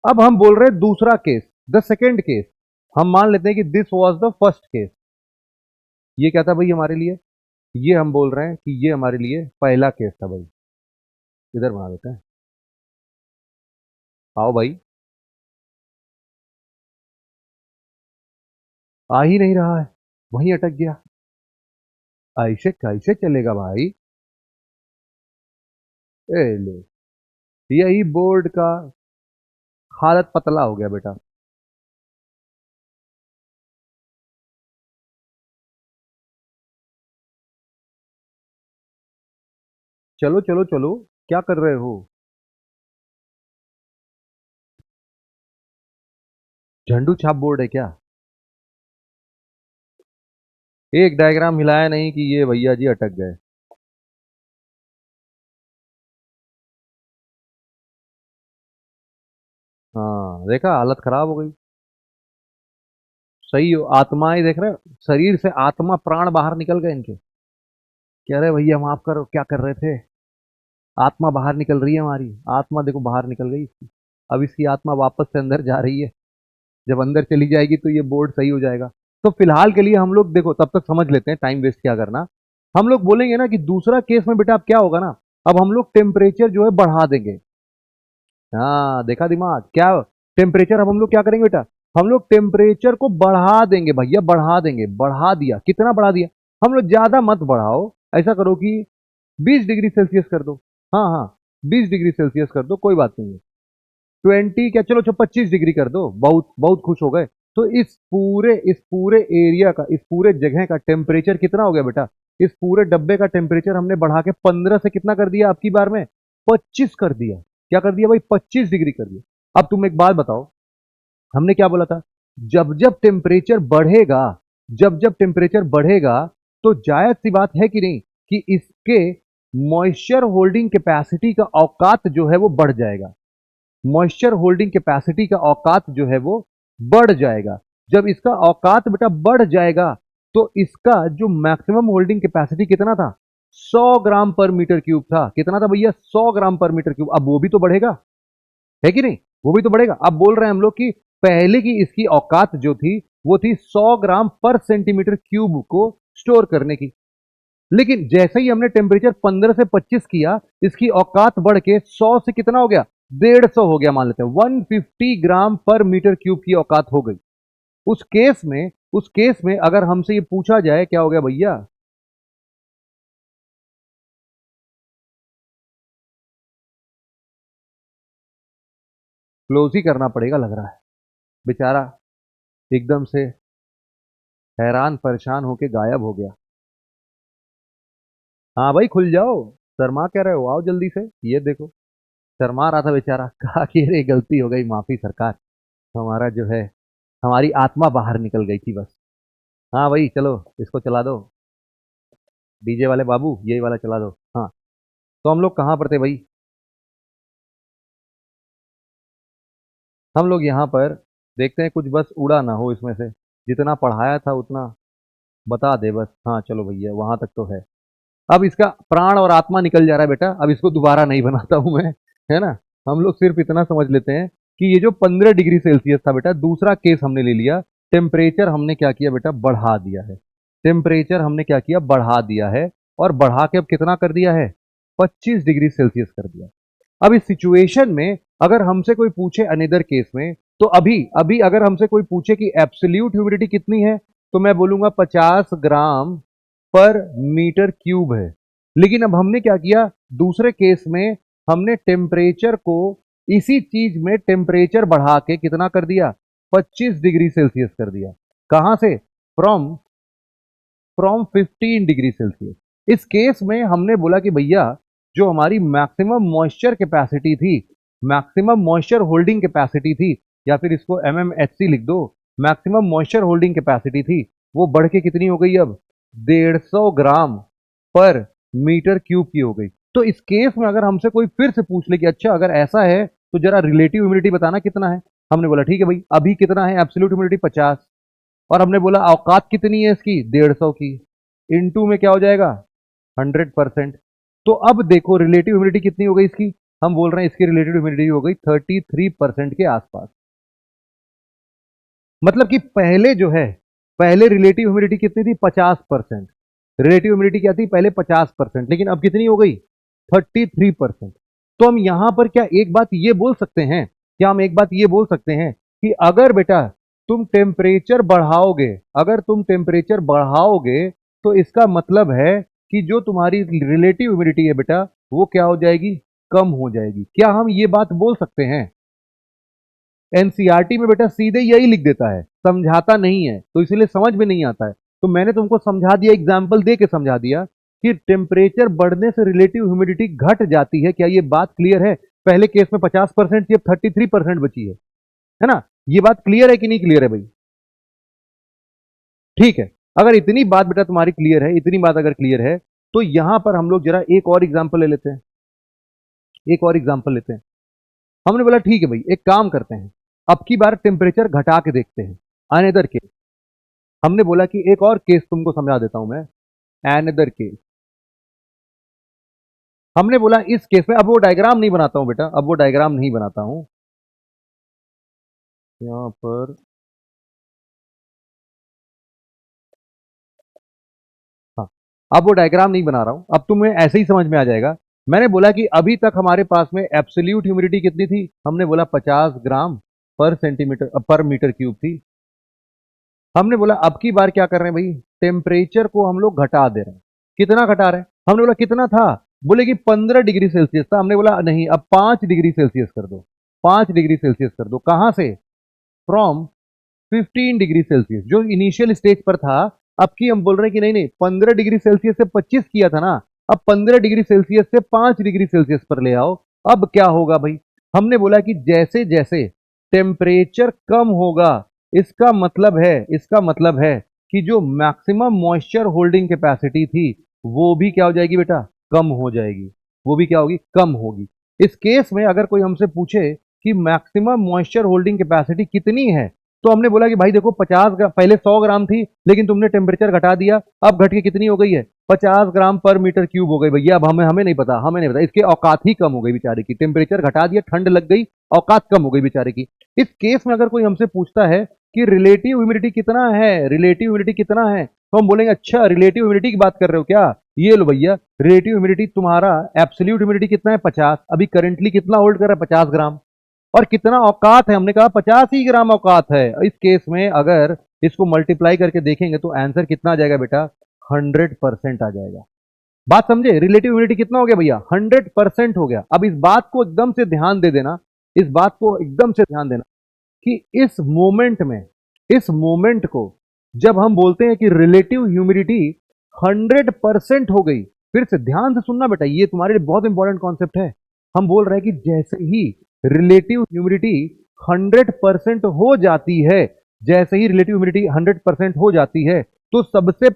अब हम बोल रहे हैं दूसरा केस, द सेकेंड केस। हम मान लेते हैं कि this was the first case. ये क्या था भाई हमारे लिए, ये हम बोल रहे हैं कि ये हमारे लिए पहला केस था भाई। इधर बना देते हैं, आओ भाई, आ ही नहीं रहा है, वहीं अटक गया, ऐसे कैसे चलेगा भाई। ए ले, यही बोर्ड का हालत पतला हो गया बेटा। चलो चलो चलो, क्या कर रहे हो, झंडू छाप बोर्ड है क्या, एक डायग्राम हिलाया नहीं कि ये भैया जी अटक गए। हाँ देखा, हालत खराब हो गई। सही हो, आत्माएं देख रहे हो, शरीर से आत्मा प्राण बाहर निकल गए इनके। कह रहे भैया माफ करो, क्या कर रहे थे, आत्मा बाहर निकल रही है हमारी, आत्मा देखो बाहर निकल गई इसकी। अब इसकी आत्मा वापस से अंदर जा रही है, जब अंदर चली जाएगी तो ये बोर्ड सही हो जाएगा। तो फिलहाल के लिए हम लोग देखो तब तक समझ लेते हैं, टाइम वेस्ट क्या करना। हम लोग बोलेंगे ना कि दूसरा केस में बेटा अब क्या होगा ना, अब हम लोग टेम्परेचर जो है बढ़ा देंगे। हाँ देखा दिमाग क्या, टेम्परेचर अब हम लोग क्या करेंगे बेटा, हम लोग टेम्परेचर को बढ़ा देंगे भैया, बढ़ा देंगे, बढ़ा दिया, कितना बढ़ा दिया, हम लोग ज्यादा मत बढ़ाओ, ऐसा करो कि 20 डिग्री सेल्सियस कर दो। हाँ हाँ, 20 डिग्री सेल्सियस कर दो, कोई बात नहीं है। 20 क्या, चलो 25 डिग्री कर दो, बहुत बहुत खुश हो गए। तो इस पूरे एरिया का, इस पूरे जगह का टेम्परेचर कितना हो गया बेटा, इस पूरे डब्बे का टेम्परेचर हमने बढ़ा के 15 से कितना कर दिया, आपकी बार में 25 कर दिया। क्या कर दिया भाई, 25 डिग्री कर दिया। अब तुम एक बात बताओ, हमने क्या बोला था, जब जब टेम्परेचर बढ़ेगा, जब जब टेम्परेचर बढ़ेगा, तो जायज सी बात है कि नहीं कि इसके मॉइस्चर होल्डिंग कैपेसिटी का औकात जो है वो बढ़ जाएगा। मॉइस्चर होल्डिंग कैपेसिटी का औकात जो है वो बढ़ जाएगा। जब इसका औकात बेटा बढ़ जाएगा, तो इसका जो मैक्सिमम होल्डिंग कैपेसिटी कितना था, 100 ग्राम पर मीटर क्यूब था। कितना था भैया, 100 ग्राम पर मीटर क्यूब। अब वो भी तो बढ़ेगा, है कि नहीं, वो भी तो बढ़ेगा। अब बोल रहे हैं हम लोग कि पहले की इसकी औकात जो थी वो थी 100 ग्राम पर सेंटीमीटर क्यूब को स्टोर करने की। लेकिन जैसे ही हमने टेम्परेचर 15 से 25 किया, इसकी औकात बढ़ के 100 से कितना हो गया, 150 हो गया, मान लेते हैं 150 ग्राम पर मीटर क्यूब की औकात हो गई। उस केस में अगर हमसे ये पूछा जाए क्या हो गया भैया, क्लोज ही करना पड़ेगा लग रहा है, बेचारा एकदम से हैरान परेशान होके गायब हो गया। हाँ भाई खुल जाओ, शर्मा कह रहे हो, आओ जल्दी से। ये देखो, शर्मा रहा था बेचारा, कहा कि अरे गलती हो गई, माफी सरकार, हमारा जो है, हमारी आत्मा बाहर निकल गई थी बस। हाँ भाई चलो इसको चला दो, डीजे वाले बाबू यही वाला चला दो। हाँ, तो हम लोग कहाँ पर थे भाई, हम लोग यहाँ पर देखते हैं कुछ बस उड़ा ना हो इसमें से, जितना पढ़ाया था उतना बता दे बस। हाँ चलो भैया वहां तक तो है। अब इसका प्राण और आत्मा निकल जा रहा है बेटा, अब इसको दोबारा नहीं बनाता हूं मैं, है ना। हम लोग सिर्फ इतना समझ लेते हैं कि ये जो 15 डिग्री सेल्सियस था बेटा, दूसरा केस हमने ले लिया, टेम्परेचर हमने क्या किया बेटा, बढ़ा दिया है। टेम्परेचर हमने क्या किया, बढ़ा दिया है, और बढ़ा के अब कितना कर दिया है, 25 डिग्री सेल्सियस कर दिया। अब इस सिचुएशन में अगर हमसे कोई पूछे अनदर केस में, तो अभी अभी अगर हमसे कोई पूछे कि एब्सोल्यूट ह्यूमिडिटी कितनी है, तो मैं बोलूंगा 50 ग्राम पर मीटर क्यूब है। लेकिन अब हमने क्या किया, दूसरे केस में हमने टेम्परेचर को, इसी चीज में टेम्परेचर बढ़ा के कितना कर दिया, 25 डिग्री सेल्सियस कर दिया। कहां से, फ्रॉम फ्रॉम 15 डिग्री सेल्सियस। इस केस में हमने बोला कि भैया जो हमारी मैक्सिमम मॉइस्चर कैपेसिटी थी, मैक्सिमम मॉइस्चर होल्डिंग कैपेसिटी थी, या फिर इसको MMHC लिख दो, मैक्सिमम मॉइस्चर होल्डिंग कैपेसिटी थी, वो बढ़ के कितनी हो गई अब, 150 ग्राम पर मीटर क्यूब की हो गई। तो इस केस में अगर हमसे कोई फिर से पूछ ले कि अच्छा अगर ऐसा है तो जरा रिलेटिव ह्यूमिडिटी बताना कितना है, हमने बोला ठीक है भाई, अभी कितना है एब्सोल्यूट ह्यूमिडिटी 50, और हमने बोला औकात कितनी है इसकी, 150 की, इनटू में क्या हो जाएगा, 100%। तो अब देखो रिलेटिव ह्यूमिडिटी कितनी हो गई इसकी, हम बोल रहे हैं इसकी रिलेटिव ह्यूमिडिटी हो गई 33% के आसपास। मतलब कि पहले जो है, पहले रिलेटिव ह्यूमिडिटी कितनी थी, 50%। रिलेटिव ह्यूमिडिटी क्या थी पहले, 50%, लेकिन अब कितनी हो गई, 33%। तो हम यहां पर क्या एक बात ये बोल सकते हैं, क्या हम एक बात ये बोल सकते हैं कि अगर बेटा तुम टेम्परेचर बढ़ाओगे, अगर तुम टेम्परेचर बढ़ाओगे, तो इसका मतलब है कि जो तुम्हारी रिलेटिव ह्यूमिडिटी है बेटा, वो क्या हो जाएगी, कम हो जाएगी। क्या हम ये बात बोल सकते हैं, एनसीईआरटी में बेटा सीधे यही लिख देता है, समझाता नहीं है, तो इसलिए समझ में नहीं आता है। तो मैंने तुमको समझा दिया, एग्जाम्पल दे के समझा दिया कि टेम्परेचर बढ़ने से रिलेटिव ह्यूमिडिटी घट जाती है। क्या ये बात क्लियर है, पहले केस में 50% थी, अब 33% बची है ना। ये बात क्लियर है कि नहीं क्लियर है भाई, ठीक है। अगर इतनी बात बेटा तुम्हारी क्लियर है, इतनी बात अगर क्लियर है, तो यहां पर हम लोग जरा एक और एग्जाम्पल ले लेते हैं, एक और एग्जाम्पल लेते हैं। हमने बोला ठीक है भाई, एक काम करते हैं, अब की बार टेम्परेचर घटा के देखते हैं, अनदर केस। हमने बोला कि एक और केस तुमको समझा देता हूं मैं, एनदर केस। हमने बोला इस केस में, अब वो डायग्राम नहीं बनाता हूं बेटा, अब वो डायग्राम नहीं बनाता हूं यहां पर। हाँ, अब वो डायग्राम नहीं बना रहा हूं, अब तुम्हें ऐसे ही समझ में आ जाएगा। मैंने बोला कि अभी तक हमारे पास में एब्सोल्यूट ह्यूमिडिटी कितनी थी, हमने बोला 50 ग्राम पर सेंटीमीटर पर मीटर क्यूब थी। हमने बोला अब की बार क्या कर रहे हैं भाई, टेम्परेचर को हम लोग घटा दे रहे हैं। कितना घटा रहे हैं, हमने बोला कितना था, बोले कि 15 डिग्री सेल्सियस था। हमने बोला नहीं, अब 5 डिग्री सेल्सियस कर दो, 5 डिग्री सेल्सियस कर दो। कहां से, फ्रॉम 15 डिग्री सेल्सियस जो इनिशियल स्टेज पर था। अब की हम बोल रहे हैं कि नहीं नहीं, 15 डिग्री सेल्सियस से 25 किया था ना, अब 15 डिग्री सेल्सियस से 5 डिग्री सेल्सियस पर ले आओ। अब क्या होगा भाई, हमने बोला कि जैसे जैसे टेम्परेचर कम होगा, इसका मतलब है कि जो मैक्सिमम मॉइस्चर होल्डिंग कैपेसिटी थी वो भी क्या हो जाएगी बेटा, कम हो जाएगी। वो भी क्या होगी, कम होगी। इस केस में अगर कोई हमसे पूछे कि मैक्सिमम मॉइस्चर होल्डिंग कैपेसिटी कितनी है, तो हमने बोला कि भाई देखो 50 ग्राम, पहले 100 ग्राम थी लेकिन तुमने टेम्परेचर घटा दिया, अब घट के कितनी हो गई है, 50 ग्राम पर मीटर क्यूब हो गई भैया। अब हमें हमें नहीं पता, हमें नहीं पता, इसके औकात ही कम हो गई बेचारे की, टेम्परेचर घटा दिया, ठंड लग गई, औकात कम हो गई बेचारे की। इस केस में अगर कोई हमसे पूछता है कि रिलेटिव ह्यूमिडिटी कितना है, रिलेटिव ह्यूमिडिटी कितना है, तो हम बोलेंगे अच्छा रिलेटिव ह्यूमिडिटी की बात कर रहे हो क्या, ये लो भैया, रिलेटिव ह्यूमिडिटी तुम्हारा एब्सोल्यूट ह्यूमिडिटी कितना है, 50। अभी करंटली कितना होल्ड कर रहा है, 50 ग्राम। और कितना औकात है, हमने कहा 50 ही ग्राम औकात है। इस केस में अगर इसको मल्टीप्लाई करके देखेंगे तो आंसर कितना आ जाएगा बेटा, 100% आ जाएगा। बात समझे, रिलेटिव ह्यूमिडिटी कितना हो गया भैया, 100% हो गया। अब इस बात को एकदम से ध्यान दे देना, इस बात को एकदम से ध्यान देना कि इस मोमेंट को जब हम बोलते हैं कि रिलेटिव ह्यूमिडिटी 100% हो गई, फिर से ध्यान से सुनना बेटा, ये तुम्हारे लिए बहुत इंपॉर्टेंट कॉन्सेप्ट है। हम बोल रहे हैं कि जैसे ही रिलेटिव ह्यूमिडिटी 100% हो जाती है, जैसे ही रिलेटिव ह्यूमिडिटी 100% हो जाती है, तो सबसे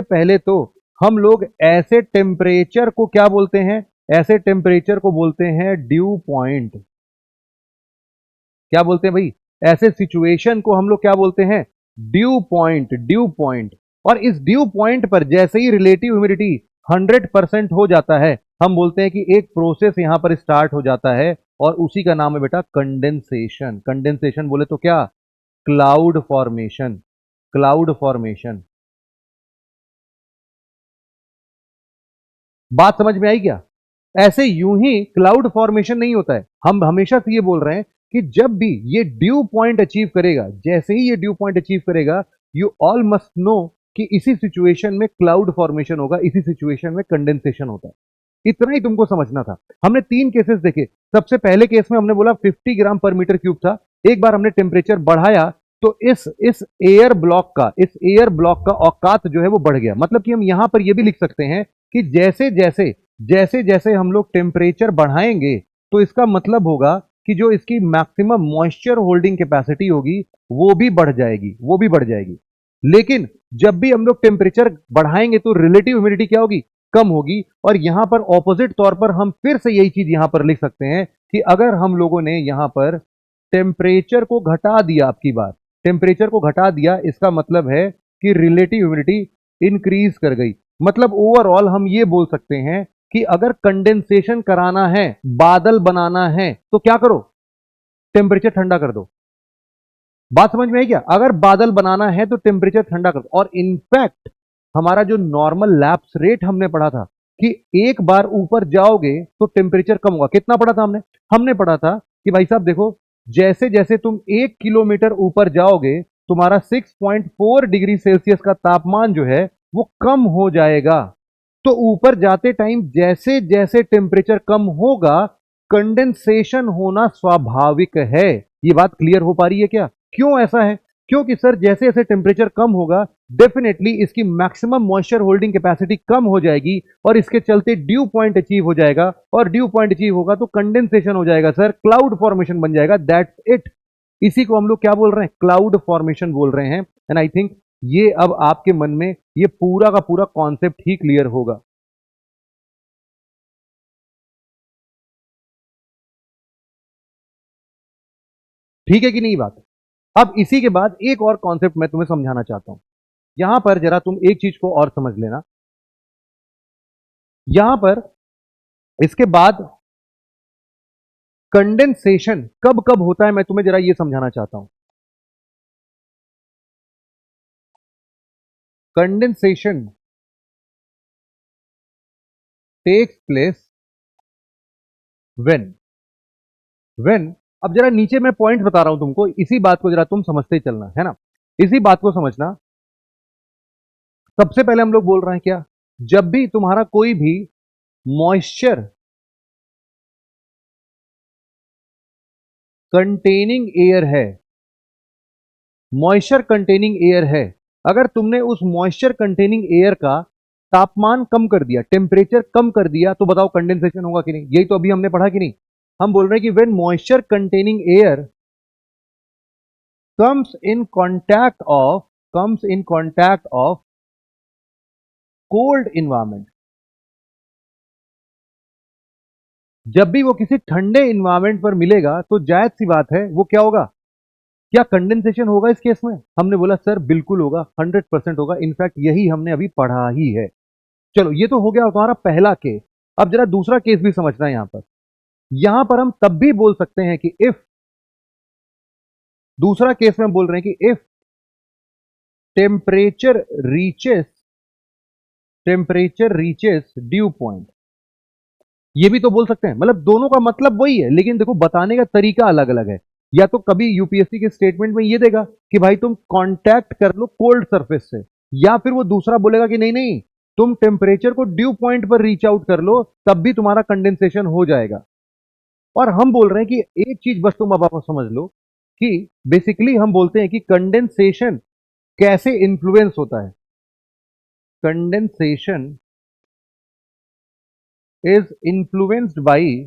पहले तो हम लोग ऐसे टेम्परेचर को क्या बोलते हैं, ऐसे टेम्परेचर को बोलते हैं ड्यू पॉइंट। क्या बोलते हैं भाई, ऐसे सिचुएशन को हम लोग क्या बोलते हैं, ड्यू पॉइंट, ड्यू पॉइंट। और इस ड्यू पॉइंट पर जैसे ही रिलेटिव ह्यूमिडिटी 100% हो जाता है, हम बोलते हैं कि एक प्रोसेस यहां पर स्टार्ट हो जाता है, और उसी का नाम है बेटा कंडेंसेशन। कंडेंसेशन बोले तो क्या, क्लाउड फॉर्मेशन, क्लाउड फॉर्मेशन। बात समझ में आई क्या, ऐसे यूं ही क्लाउड फॉर्मेशन नहीं होता है। हम हमेशा से ये बोल रहे हैं कि जब भी ये ड्यू पॉइंट अचीव करेगा, जैसे ही ये ड्यू पॉइंट अचीव करेगा, यू ऑल मस्ट नो कि इसी सिचुएशन में क्लाउड फॉर्मेशन होगा, इसी सिचुएशन में कंडेंसेशन होता है। इतना ही तुमको समझना था। हमने 3 केसेस देखे। सबसे पहले केस में हमने बोला 50 ग्राम पर मीटर क्यूब था। एक बार हमने टेम्परेचर बढ़ाया तो इस एयर ब्लॉक का औकात जो है वो बढ़ गया। मतलब कि हम यहां पर ये भी लिख सकते हैं कि जैसे जैसे हम लोग टेम्परेचर बढ़ाएंगे, तो इसका मतलब होगा कि जो इसकी मैक्सिमम मॉइस्चर होल्डिंग कैपेसिटी होगी वो भी बढ़ जाएगी, वो भी बढ़ जाएगी। लेकिन जब भी हम लोग टेम्परेचर बढ़ाएंगे तो रिलेटिव ह्यूमिडिटी क्या होगी, कम होगी। और यहां पर ऑपोजिट तौर पर हम फिर से यही चीज यहां पर लिख सकते हैं कि अगर हम लोगों ने यहां पर टेम्परेचर को घटा दिया, आपकी बात, टेम्परेचर को घटा दिया, इसका मतलब है कि रिलेटिव ह्यूमिडिटी इंक्रीज कर गई। मतलब ओवरऑल हम ये बोल सकते हैं कि अगर कंडेंसेशन कराना है, बादल बनाना है, तो क्या करो, टेम्परेचर ठंडा कर दो। बात समझ में आई क्या, अगर बादल बनाना है तो टेम्परेचर ठंडा कर दो। और इनफैक्ट हमारा जो नॉर्मल लैप्स रेट हमने पढ़ा था कि एक बार ऊपर जाओगे तो टेम्परेचर कम होगा, कितना पढ़ा था हमने, हमने पढ़ा था कि भाई साहब देखो, जैसे जैसे तुम 1 किलोमीटर ऊपर जाओगे, तुम्हारा 6.4 डिग्री सेल्सियस का तापमान जो है वो कम हो जाएगा। तो ऊपर जाते टाइम जैसे जैसे टेम्परेचर कम होगा, कंडेंसेशन होना स्वाभाविक है। ये बात क्लियर हो पा रही है क्या, क्यों ऐसा है, क्योंकि सर जैसे जैसे टेम्परेचर कम होगा, डेफिनेटली इसकी मैक्सिमम मॉइस्चर होल्डिंग कैपेसिटी कम हो जाएगी, और इसके चलते ड्यू पॉइंट अचीव हो जाएगा। और ड्यू पॉइंट अचीव होगा तो कंडेंसेशन हो जाएगा सर, क्लाउड फॉर्मेशन बन जाएगा, दैट्स इट। इसी को हम लोग क्या बोल रहे हैं, क्लाउड फॉर्मेशन बोल रहे हैं। एंड आई थिंक ये अब आपके मन में ये पूरा का पूरा कॉन्सेप्ट ही क्लियर होगा। ठीक है कि नहीं बात, अब इसी के बाद एक और कॉन्सेप्ट मैं तुम्हें समझाना चाहता हूं। यहां पर जरा तुम एक चीज को और समझ लेना। यहां पर इसके बाद कंडेंसेशन कब कब होता है मैं तुम्हें जरा ये समझाना चाहता हूं। Condensation takes place when when अब जरा नीचे मैं पॉइंट बता रहा हूं तुमको, इसी बात को जरा तुम समझते ही चलना है ना, इसी बात को समझना। सबसे पहले हम लोग बोल रहे हैं क्या, जब भी तुम्हारा कोई भी मॉइस्चर कंटेनिंग एयर है, मॉइस्चर कंटेनिंग एयर है, अगर तुमने उस मॉइस्चर कंटेनिंग एयर का तापमान कम कर दिया, टेम्परेचर कम कर दिया, तो बताओ कंडेंसेशन होगा कि नहीं। यही तो अभी हमने पढ़ा कि नहीं। हम बोल रहे हैं कि when moisture containing air comes in contact of cold environment, जब भी वो किसी ठंडे इन्वायरमेंट पर मिलेगा तो जायज सी बात है वो क्या होगा, क्या कंडेंसेशन होगा इस केस में। हमने बोला सर बिल्कुल होगा, 100% होगा, इनफैक्ट यही हमने अभी पढ़ा ही है। चलो ये तो हो गया तुम्हारा पहला केस। अब जरा दूसरा केस भी समझना है। यहां पर हम तब भी बोल सकते हैं कि इफ, दूसरा केस में बोल रहे हैं कि if temperature reaches due point, ये भी तो बोल सकते हैं। मतलब दोनों का मतलब वही है, लेकिन देखो बताने का तरीका अलग अलग है। या तो कभी यूपीएससी के स्टेटमेंट में ये देगा कि भाई तुम कांटेक्ट कर लो कोल्ड सरफेस से, या फिर वो दूसरा बोलेगा कि नहीं नहीं तुम टेम्परेचर को ड्यू पॉइंट पर रीच आउट कर लो, तब भी तुम्हारा कंडेंसेशन हो जाएगा। और हम बोल रहे हैं कि एक चीज बस तुम अब आप समझ लो कि बेसिकली हम बोलते हैं कि कंडेंसेशन कैसे इन्फ्लुएंस होता है। Condensation is influenced by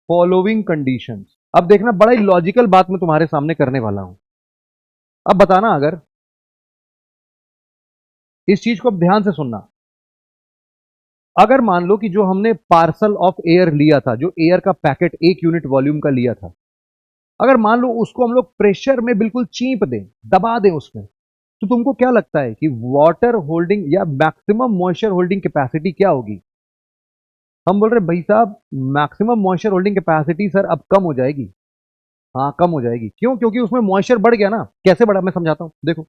following conditions. अब देखना बड़ा ही लॉजिकल बात मैं तुम्हारे सामने करने वाला हूं। अब बताना, अगर इस चीज को अब ध्यान से सुनना, अगर मान लो कि जो हमने पार्सल ऑफ एयर लिया था, जो एयर का पैकेट 1 यूनिट वॉल्यूम का लिया था, अगर मान लो उसको हम लोग प्रेशर में बिल्कुल चीप दें, दबा दें उसमें, तो तुमको क्या लगता है कि वाटर होल्डिंग या मैक्सिमम मॉइस्चर होल्डिंग कैपेसिटी क्या होगी। हम बोल रहे भाई साहब maximum moisture holding capacity sir अब कम हो जाएगी। हाँ कम हो जाएगी, क्यों, क्योंकि उसमें मॉइस्चर बढ़ गया ना। कैसे बढ़ा मैं समझाता हूं। देखो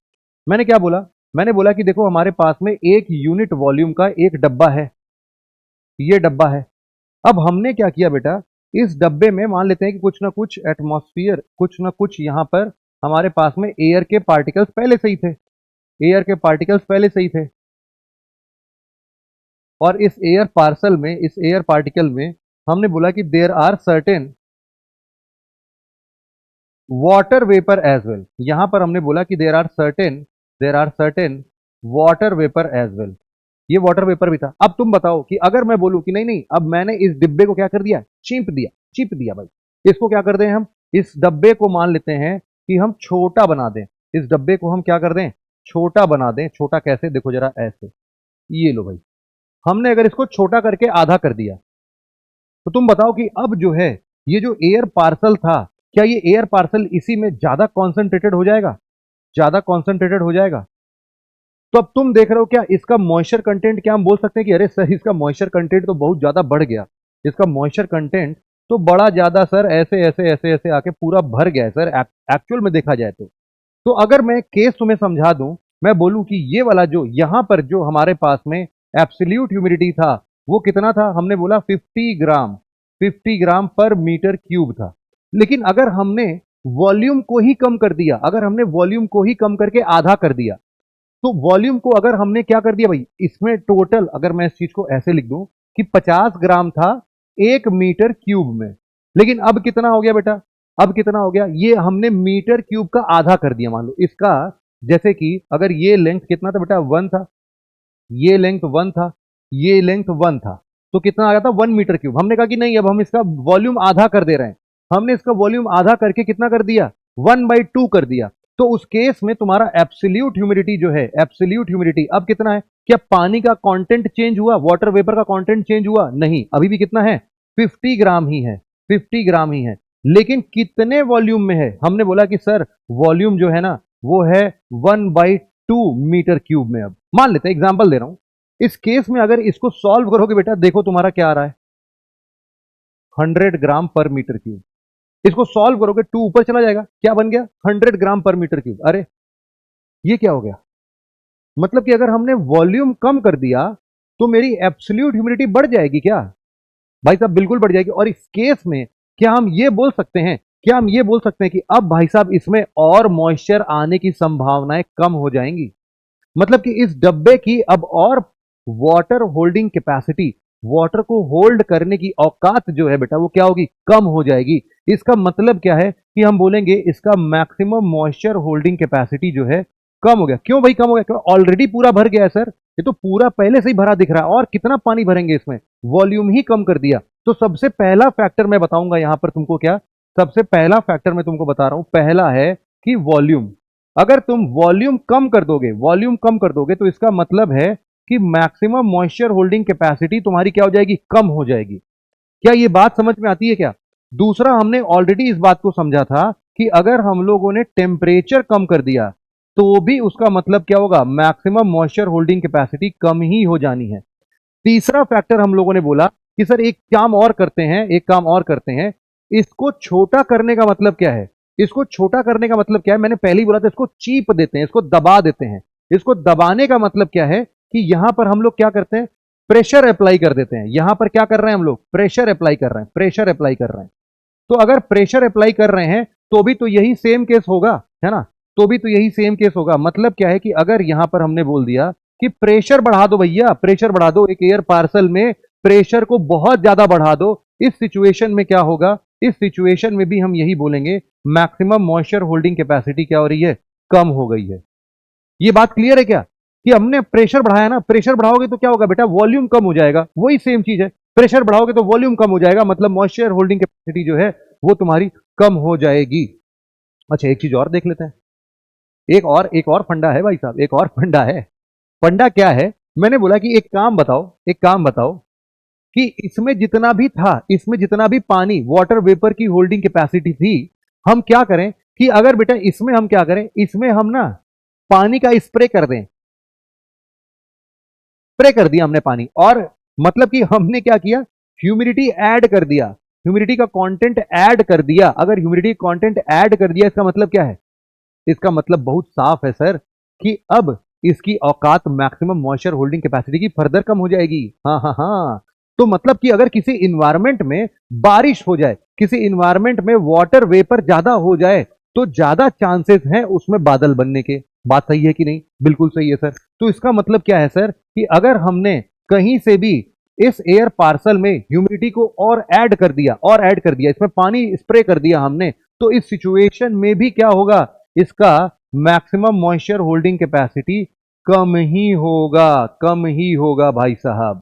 मैंने क्या बोला, मैंने बोला कि देखो हमारे पास में 1 यूनिट वॉल्यूम का एक डब्बा है, ये डब्बा है। अब हमने क्या किया बेटा, इस डब्बे में मान लेते हैं कि कुछ ना कुछ एटमॉस्फेयर, कुछ ना कुछ यहां पर हमारे पास में एयर के पार्टिकल्स पहले से ही थे, एयर के पार्टिकल्स पहले से ही थे। और इस एयर पार्सल में, इस एयर पार्टिकल में हमने बोला कि there are certain water vapour as well. यहां पर हमने बोला कि there are certain water vapour as well, ये वाटर वेपर भी था। अब तुम बताओ कि अगर मैं बोलूं कि नहीं नहीं अब मैंने इस डिब्बे को क्या कर दिया, चीप दिया भाई, इसको क्या कर दें हम, इस डब्बे को मान लेते हैं कि हम छोटा बना दें, इस डब्बे को हम क्या कर दें, छोटा बना दें। छोटा कैसे, देखो जरा ऐसे, ये लो भाई, हमने अगर इसको छोटा करके आधा कर दिया, तो तुम बताओ कि अब जो है ये जो एयर पार्सल था, क्या ये एयर पार्सल इसी में ज्यादा कॉन्सेंट्रेटेड हो जाएगा, ज्यादा कॉन्सेंट्रेटेड हो जाएगा। तो अब तुम देख रहे हो क्या इसका मॉइस्चर कंटेंट, क्या हम बोल सकते हैं कि अरे सर इसका मॉइस्चर कंटेंट तो बहुत ज्यादा बढ़ गया, इसका मॉइस्चर कंटेंट तो बड़ा ज्यादा सर, ऐसे ऐसे ऐसे ऐसे आके पूरा भर गया है सर एक्चुअल में देखा जाए तो अगर मैं केस तुम्हें समझा दूं, मैं बोलूं कि ये वाला जो यहां पर जो हमारे पास में एब्सोल्यूट ह्यूमिडिटी था वो कितना था, हमने बोला 50 ग्राम पर मीटर क्यूब था। लेकिन अगर हमने वॉल्यूम को ही कम कर दिया, अगर हमने वॉल्यूम को ही कम करके आधा कर दिया, तो वॉल्यूम को अगर हमने क्या कर दिया भाई, इसमें टोटल अगर मैं इस चीज को ऐसे लिख दूं कि 50 ग्राम था 1 मीटर क्यूब में, लेकिन अब कितना हो गया बेटा, अब कितना हो गया, ये हमने मीटर क्यूब का आधा कर दिया। मान लो इसका, जैसे कि अगर ये लेंथ कितना था बेटा, 1 था, ये लेंथ 1 था, ये लेंथ 1 था, तो कितना आ गया था, 1 मीटर क्यूब। हमने कहा कि नहीं अब हम इसका वॉल्यूम आधा कर दे रहे हैं, हमने इसका वॉल्यूम आधा करके कितना कर दिया, 1/2 कर दिया। तो उस केस में तुम्हारा एब्सोल्यूट ह्यूमिडिटी जो है, एब्सोल्यूट ह्यूमिडिटी अब कितना है? क्या पानी का कंटेंट चेंज हुआ? वाटर वेपर का कंटेंट चेंज हुआ? नहीं, अभी भी कितना है? 50 ग्राम ही है, 50 ग्राम ही है। लेकिन कितने वॉल्यूम में है? हमने बोला कि सर वॉल्यूम जो है ना वो है 1/2 मीटर क्यूब में। अब मान लेते हैं, एग्जांपल दे रहा हूं, इस केस में अगर इसको सॉल्व करोगे बेटा, देखो तुम्हारा क्या आ रहा है, 100 ग्राम पर मीटर क्यूब। इसको सॉल्व करोगे, 2 ऊपर चला जाएगा, क्या बन गया? 100 ग्राम पर मीटर क्यूब। अरे ये क्या हो गया? मतलब कि अगर हमने वॉल्यूम कम कर दिया तो मेरी एब्सोल्यूट ह्यूमिडिटी बढ़ जाएगी क्या? भाई साहब बिल्कुल बढ़ जाएगी। और इस केस में क्या हम ये बोल सकते हैं, क्या हम ये बोल सकते हैं कि अब भाई साहब इसमें और मॉइस्चर आने की संभावनाएं कम हो जाएंगी? मतलब कि इस डब्बे की अब और वाटर होल्डिंग कैपेसिटी, वाटर को होल्ड करने की औकात जो है बेटा वो क्या होगी? कम हो जाएगी। इसका मतलब क्या है कि हम बोलेंगे इसका मैक्सिमम मॉइस्चर होल्डिंग कैपेसिटी जो है कम हो गया। क्यों भाई कम हो गया? ऑलरेडी पूरा भर गया है सर, ये तो पूरा पहले से ही भरा दिख रहा है, और कितना पानी भरेंगे इसमें? वॉल्यूम ही कम कर दिया। तो सबसे पहला फैक्टर मैं बताऊंगा यहां पर तुमको, क्या सबसे पहला फैक्टर मैं तुमको बता रहा हूं, पहला है कि वॉल्यूम। अगर तुम वॉल्यूम कम कर दोगे, वॉल्यूम कम कर दोगे, तो इसका मतलब है कि मैक्सिमम मॉइस्चर होल्डिंग कैपेसिटी तुम्हारी क्या हो जाएगी? कम हो जाएगी। क्या ये बात समझ में आती है क्या? दूसरा, हमने ऑलरेडी इस बात को समझा था कि अगर हम लोगों ने टेम्परेचर कम कर दिया तो भी उसका मतलब क्या होगा? मैक्सिमम मॉइस्चर होल्डिंग कैपेसिटी कम ही हो जानी है। तीसरा फैक्टर हम लोगों ने बोला कि सर एक काम और करते हैं, एक काम और करते हैं, इसको छोटा करने का मतलब क्या है? इसको छोटा करने का मतलब क्या है? मैंने पहले ही बोला था, इसको चीप देते हैं, इसको दबा देते हैं। इसको दबाने का मतलब क्या है कि यहां पर हम लोग क्या करते हैं? प्रेशर अप्लाई कर देते हैं। यहां पर क्या कर रहे हैं हम लोग? प्रेशर अप्लाई कर रहे हैं, प्रेशर अप्लाई कर रहे हैं। तो अगर प्रेशर अप्लाई कर रहे हैं तो भी तो यही सेम केस होगा, है ना? तो भी तो यही सेम केस होगा। मतलब क्या है कि अगर यहां पर हमने बोल दिया कि प्रेशर बढ़ा दो भैया, प्रेशर बढ़ा दो, एक एयर पार्सल में प्रेशर को बहुत ज्यादा बढ़ा दो, इस सिचुएशन में क्या होगा? इस सिचुएशन में भी हम यही बोलेंगे, मैक्सिमम मॉइस्चर होल्डिंग कैपेसिटी क्या हो रही है? कम हो गई है। ये बात क्लियर है क्या कि हमने प्रेशर बढ़ाया ना? प्रेशर बढ़ाओगे तो क्या होगा बेटा? वॉल्यूम कम हो जाएगा। वही सेम चीज है, प्रेशर बढ़ाओगे तो वॉल्यूम कम हो जाएगा, मतलब मॉइस्चर होल्डिंग कैपेसिटी जो है वो तुम्हारी कम हो जाएगी। अच्छा एक चीज और देख लेते हैं, एक और फंडा है भाई साहब, एक और फंडा है। फंडा क्या है? मैंने बोला कि एक काम बताओ, एक काम बताओ कि इसमें जितना भी था, इसमें जितना भी पानी, वाटर वेपर की होल्डिंग कैपेसिटी थी, हम क्या करें कि अगर बेटा इसमें हम क्या करें, इसमें हम ना पानी का स्प्रे कर दें। स्प्रे कर दिया हमने पानी, और मतलब कि हमने क्या किया? ह्यूमिडिटी ऐड कर दिया, ह्यूमिडिटी का कंटेंट ऐड कर दिया। अगर ह्यूमिडिटी कंटेंट ऐड कर दिया, इसका मतलब क्या है? इसका मतलब बहुत साफ है सर कि अब इसकी औकात मैक्सिमम मॉइस्चर होल्डिंग कैपेसिटी की फर्दर कम हो जाएगी। हाँ हाँ हाँ। तो मतलब कि अगर किसी इन्वायरमेंट में बारिश हो जाए, किसी इन्वायरमेंट में वाटर वेपर ज्यादा हो जाए, तो ज्यादा चांसेस हैं उसमें बादल बनने के। बात सही है कि नहीं? बिल्कुल सही है सर। तो इसका मतलब क्या है सर कि अगर हमने कहीं से भी इस एयर पार्सल में ह्यूमिडिटी को और ऐड कर दिया, और ऐड कर दिया, इसमें पानी स्प्रे कर दिया हमने, तो इस सिचुएशन में भी क्या होगा? इसका मैक्सिमम मॉइस्चर होल्डिंग कैपेसिटी कम ही होगा, कम ही होगा भाई साहब।